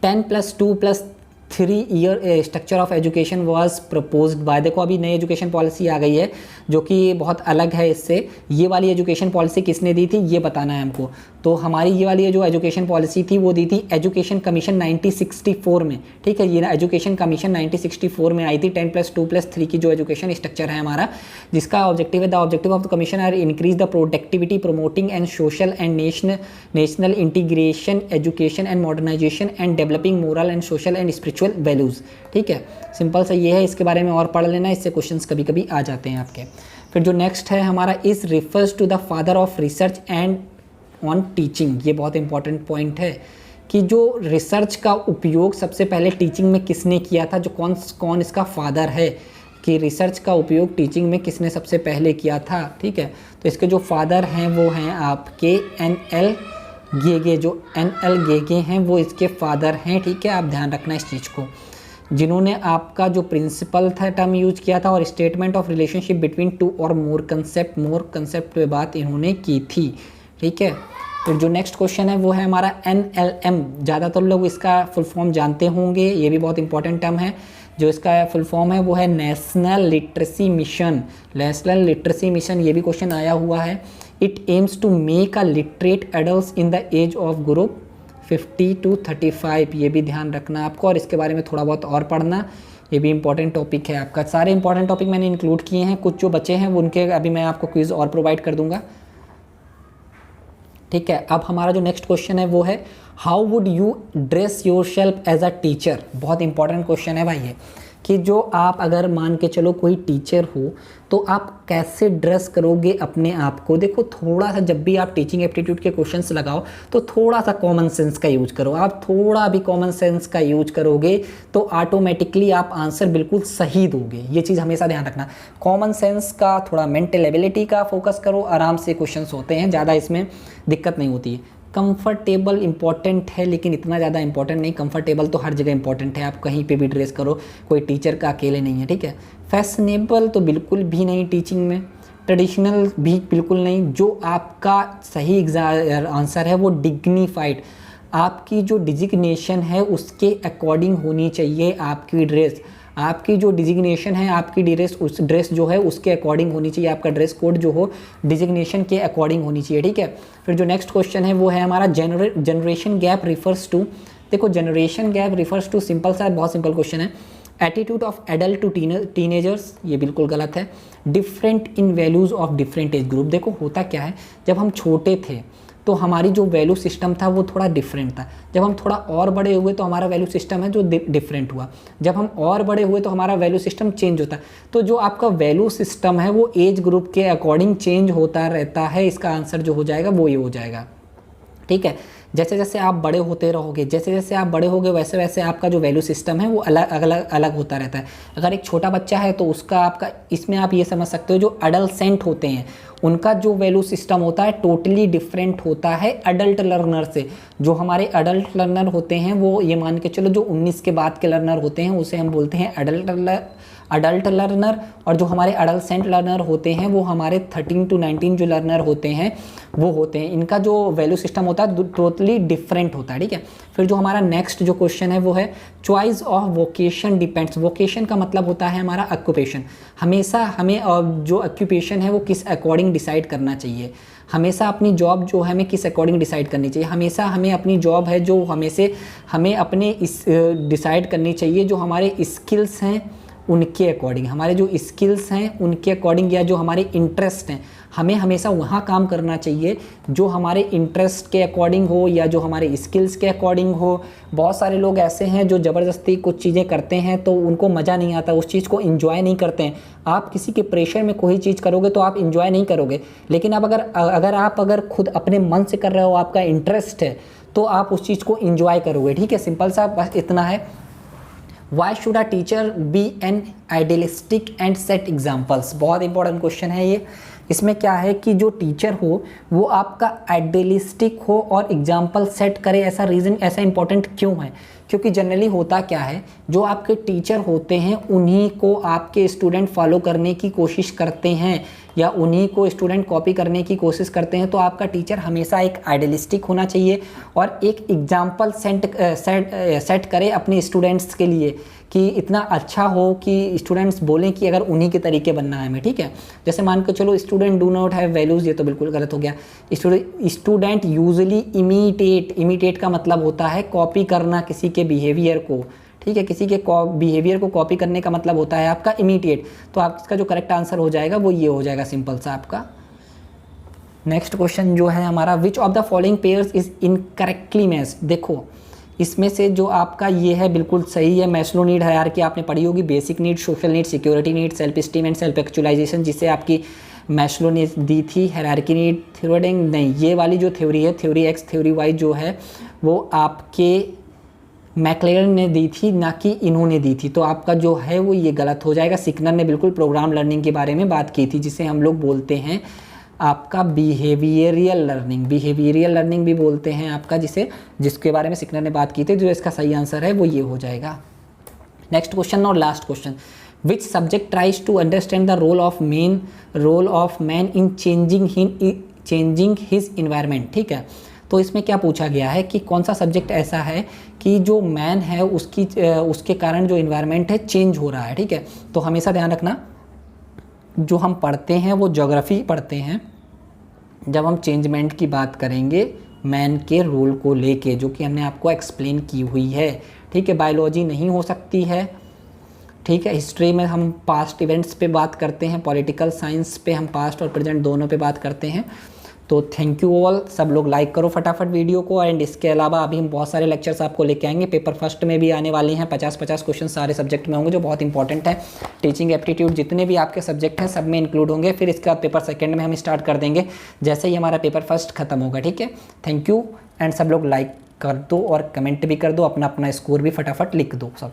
10+2+3 year structure of education was proposed by. देखो, अभी नई एजुकेशन पॉलिसी आ गई है जो कि बहुत अलग है इससे। ये वाली एजुकेशन पॉलिसी किसने दी थी ये बताना है हमको। तो हमारी ये वाली जो एजुकेशन पॉलिसी थी वो दी थी एजुकेशन कमीशन 1964 में। ठीक है, ये ना एजुकेशन कमीशन 1964 में आई थी। 10+2+3 की जो एजुकेशन स्ट्रक्चर है हमारा, जिसका ऑब्जेक्टिव है, the objective of the commission are increase the productivity, promoting and social and national integration, education and modernization and developing moral and social and spiritual values. ठीक है, सिंपल सा ये है, इसके बारे में और पढ़ लेना, इससे क्वेश्चंस कभी कभी आ जाते हैं आपके। फिर जो नेक्स्ट है हमारा, is refers to the father of research and on teaching. ये बहुत इंपॉर्टेंट पॉइंट है कि जो रिसर्च का उपयोग सबसे पहले टीचिंग में किसने किया था, जो कौन इसका फादर है, कि रिसर्च का उपयोग टीचिंग में किसने सबसे पहले किया था। ठीक है, तो इसके जो फादर हैं वो हैं आपके NL गेगे। जो NL गेगे हैं वो इसके फादर हैं। ठीक है, आप ध्यान रखना इस चीज़ को, जिन्होंने आपका जो प्रिंसिपल था टर्म यूज किया था, और statement of relationship between two और मोर कंसेप्ट पे बात इन्होंने की थी। ठीक है, फिर जो नेक्स्ट क्वेश्चन है वो है हमारा NLM। ज़्यादातर लोग इसका फुल फॉर्म जानते होंगे, ये भी बहुत इंपॉर्टेंट टर्म है। जो इसका फुल फॉर्म है वो है national literacy mission. National literacy mission, ये भी क्वेश्चन आया हुआ है। It aims to make a literate adult in the age of group 50 to 35। ये भी ध्यान रखना आपको, और इसके बारे में थोड़ा बहुत और पढ़ना, ये भी इंपॉर्टेंट टॉपिक है आपका। सारे इंपॉर्टेंट टॉपिक मैंने इंक्लूड किए हैं, कुछ जो बचे हैं उनके अभी मैं आपको क्विज और प्रोवाइड कर दूंगा। ठीक है, अब हमारा जो नेक्स्ट क्वेश्चन है वो है, how would you dress yourself as a teacher. बहुत इंपॉर्टेंट क्वेश्चन है भाई ये, कि जो आप अगर मान के चलो कोई टीचर हो तो आप कैसे ड्रेस करोगे अपने आप को। देखो, थोड़ा सा जब भी आप टीचिंग एप्टीट्यूड के क्वेश्चंस लगाओ तो थोड़ा सा कॉमन सेंस का यूज करो। आप थोड़ा भी कॉमन सेंस का यूज करोगे तो ऑटोमेटिकली आप आंसर बिल्कुल सही दोगे। ये चीज़ हमेशा ध्यान रखना, कॉमन सेंस का, थोड़ा मेंटल एबिलिटी का फोकस करो, आराम से क्वेश्चंस होते हैं, ज़्यादा इसमें दिक्कत नहीं होती है। कंफर्टेबल इंपॉर्टेंट है, लेकिन इतना ज़्यादा इंपॉर्टेंट नहीं। कंफर्टेबल तो हर जगह इंपॉर्टेंट है, आप कहीं पे भी ड्रेस करो, कोई टीचर का अकेले नहीं है। ठीक है, फैशनेबल तो बिल्कुल भी नहीं टीचिंग में, ट्रेडिशनल भी बिल्कुल नहीं। जो आपका सही आंसर है वो डिग्निफाइड, आपकी जो डिजिग्नेशन है उसके अकॉर्डिंग होनी चाहिए आपकी ड्रेस। आपकी जो डिजिग्नेशन है, आपकी ड्रेस जो है उसके अकॉर्डिंग होनी चाहिए। आपका ड्रेस कोड जो हो डिजिग्नेशन के अकॉर्डिंग होनी चाहिए। ठीक है, फिर जो नेक्स्ट क्वेश्चन है वो है हमारा, जनरेशन गैप रिफर्स टू। देखो, generation gap refers to, simple सा, बहुत सिंपल क्वेश्चन है। Attitude of adult to teenagers, ये बिल्कुल गलत है। Different in values of different age group. देखो, होता क्या है, जब हम छोटे थे तो हमारी जो वैल्यू सिस्टम था वो थोड़ा डिफरेंट था। जब हम थोड़ा और बड़े हुए तो हमारा वैल्यू सिस्टम है जो डिफरेंट हुआ। जब हम और बड़े हुए तो हमारा वैल्यू सिस्टम चेंज होता है। तो जो आपका वैल्यू सिस्टम है वो एज ग्रुप के अकॉर्डिंग चेंज होता रहता है। इसका आंसर जो हो जाएगा वो ये हो जाएगा। ठीक है, जैसे जैसे आप बड़े होते रहोगे, जैसे जैसे आप बड़े होगे वैसे वैसे आपका जो वैल्यू सिस्टम है वो अलग अलग अलग होता रहता है। अगर एक छोटा बच्चा है तो उसका आपका इसमें आप ये समझ सकते हो जो अडल्सेंट होते हैं उनका जो वैल्यू सिस्टम होता है टोटली डिफरेंट होता है अडल्ट लर्नर से। जो हमारे अडल्ट लर्नर होते हैं वो ये मान के चलो जो 19 के बाद के लर्नर होते हैं उसे हम बोलते हैं अडल्ट लर्नर, और जो हमारे अडल्सेंट लर्नर होते हैं वो हमारे 13 to 19 जो लर्नर होते हैं वो होते हैं। इनका जो वैल्यू सिस्टम होता है टोटली डिफरेंट होता है, ठीक है। फिर जो हमारा नेक्स्ट जो क्वेश्चन है वो है choice of vocation depends. Vocation का मतलब होता है हमारा ऑक्यूपेशन। हमेशा हमें जो ऑक्यूपेशन है वो किस अकॉर्डिंग डिसाइड करना चाहिए, हमेशा अपनी जॉब जो है हमें किस अकॉर्डिंग डिसाइड करनी चाहिए। हमेशा हमें अपनी जॉब है जो हमें अपने इस डिसाइड करनी चाहिए जो हमारे स्किल्स हैं उनके अकॉर्डिंग, हमारे जो स्किल्स हैं उनके अकॉर्डिंग, या जो हमारे इंटरेस्ट हैं हमें हमेशा वहाँ काम करना चाहिए जो हमारे इंटरेस्ट के अकॉर्डिंग हो या जो हमारे स्किल्स के अकॉर्डिंग हो। बहुत सारे लोग ऐसे हैं जो ज़बरदस्ती कुछ चीज़ें करते हैं तो उनको मज़ा नहीं आता, उस चीज़ को एंजॉय नहीं करते हैं। आप किसी के प्रेशर में कोई चीज़ करोगे तो आप एंजॉय नहीं करोगे, लेकिन आप अगर खुद अपने मन से कर रहे हो, आपका इंटरेस्ट है, तो आप उस चीज़ को एंजॉय करोगे, ठीक है। सिंपल सा बस इतना है। Why should a teacher be an idealistic and set examples. बहुत इंपॉर्टेंट क्वेश्चन है ये। इसमें क्या है कि जो टीचर हो वो आपका आइडियलिस्टिक हो और एग्जाम्पल सेट करे। ऐसा रीज़न ऐसा इंपॉर्टेंट क्यों है? क्योंकि जनरली होता क्या है, जो आपके टीचर होते हैं उन्हीं को आपके स्टूडेंट फॉलो करने की कोशिश करते हैं या उन्हीं को स्टूडेंट कॉपी करने की कोशिश करते हैं। तो आपका टीचर हमेशा एक आइडियलिस्टिक होना चाहिए और एक एग्जाम्पल सेट करे अपने स्टूडेंट्स के लिए कि इतना अच्छा हो कि स्टूडेंट्स बोलें कि अगर उन्हीं के तरीके बनना है हमें, ठीक है। जैसे मान के चलो student do not have values, ये तो बिल्कुल गलत हो गया। स्टूडेंट यूजुअली इमिटेट का मतलब होता है कॉपी करना किसी के बिहेवियर को, ठीक है। किसी के बिहेवियर को कॉपी करने का मतलब होता है आपका इमिटेट। तो आप इसका जो करेक्ट आंसर हो जाएगा वो ये हो जाएगा, सिंपल सा आपका। नेक्स्ट क्वेश्चन जो है हमारा, which of the following pairs is incorrectly matched. देखो इसमें से जो आपका ये है बिल्कुल सही है। मैस्लो नीड हायरार्की आपने पढ़ी होगी, basic need, social need, security need, self esteem and self actualization, जिसे आपकी मैस्लो ने दी थी। हायरार्की नीड थ्योरी नहीं, ये वाली जो थ्योरी है, थ्योरी एक्स थ्योरी वाई जो है वो आपके मैक्लेरन ने दी थी, ना कि इन्होंने दी थी। तो आपका जो है वो ये गलत हो जाएगा। सिकनर ने बिल्कुल प्रोग्राम लर्निंग के बारे में बात की थी, जिसे हम लोग बोलते हैं आपका बिहेवियरियल लर्निंग भी बोलते हैं आपका, जिसके बारे में सिकनर ने बात की थी। जो इसका सही आंसर है वो ये हो जाएगा। नेक्स्ट क्वेश्चन और last question, which subject tries to understand the role of man in changing his environment, ठीक है। तो इसमें क्या पूछा गया है कि कौन सा सब्जेक्ट ऐसा है कि जो मैन है उसके कारण जो इन्वायरमेंट है चेंज हो रहा है, ठीक है। तो हमेशा ध्यान रखना जो हम पढ़ते हैं वो ज्योग्राफी पढ़ते हैं। जब हम चेंजमेंट की बात करेंगे मैन के रोल को लेके, जो कि हमने आपको एक्सप्लेन की हुई है, ठीक है। बायोलॉजी नहीं हो सकती है, ठीक है। हिस्ट्री में हम पास्ट इवेंट्स पे बात करते हैं, पॉलिटिकल साइंस पे हम पास्ट और प्रेजेंट दोनों पे बात करते हैं। तो थैंक यू ऑल, सब लोग लाइक करो फटाफट वीडियो को। एंड इसके अलावा अभी हम बहुत सारे लेक्चर्स आपको लेके आएंगे। पेपर फर्स्ट में भी आने वाले हैं, 50-50 क्वेश्चन सारे सब्जेक्ट में होंगे जो बहुत इंपॉर्टेंट है। टीचिंग एप्टीट्यूड जितने भी आपके सब्जेक्ट हैं सब में इंक्लूड होंगे। फिर इसके बाद पेपर सेकेंड में हम स्टार्ट कर देंगे जैसे ही हमारा पेपर फर्स्ट खत्म होगा, ठीक है। थैंक यू एंड सब लोग लाइक कर दो और कमेंट भी कर दो, अपना स्कोर भी फटाफट लिख दो सब।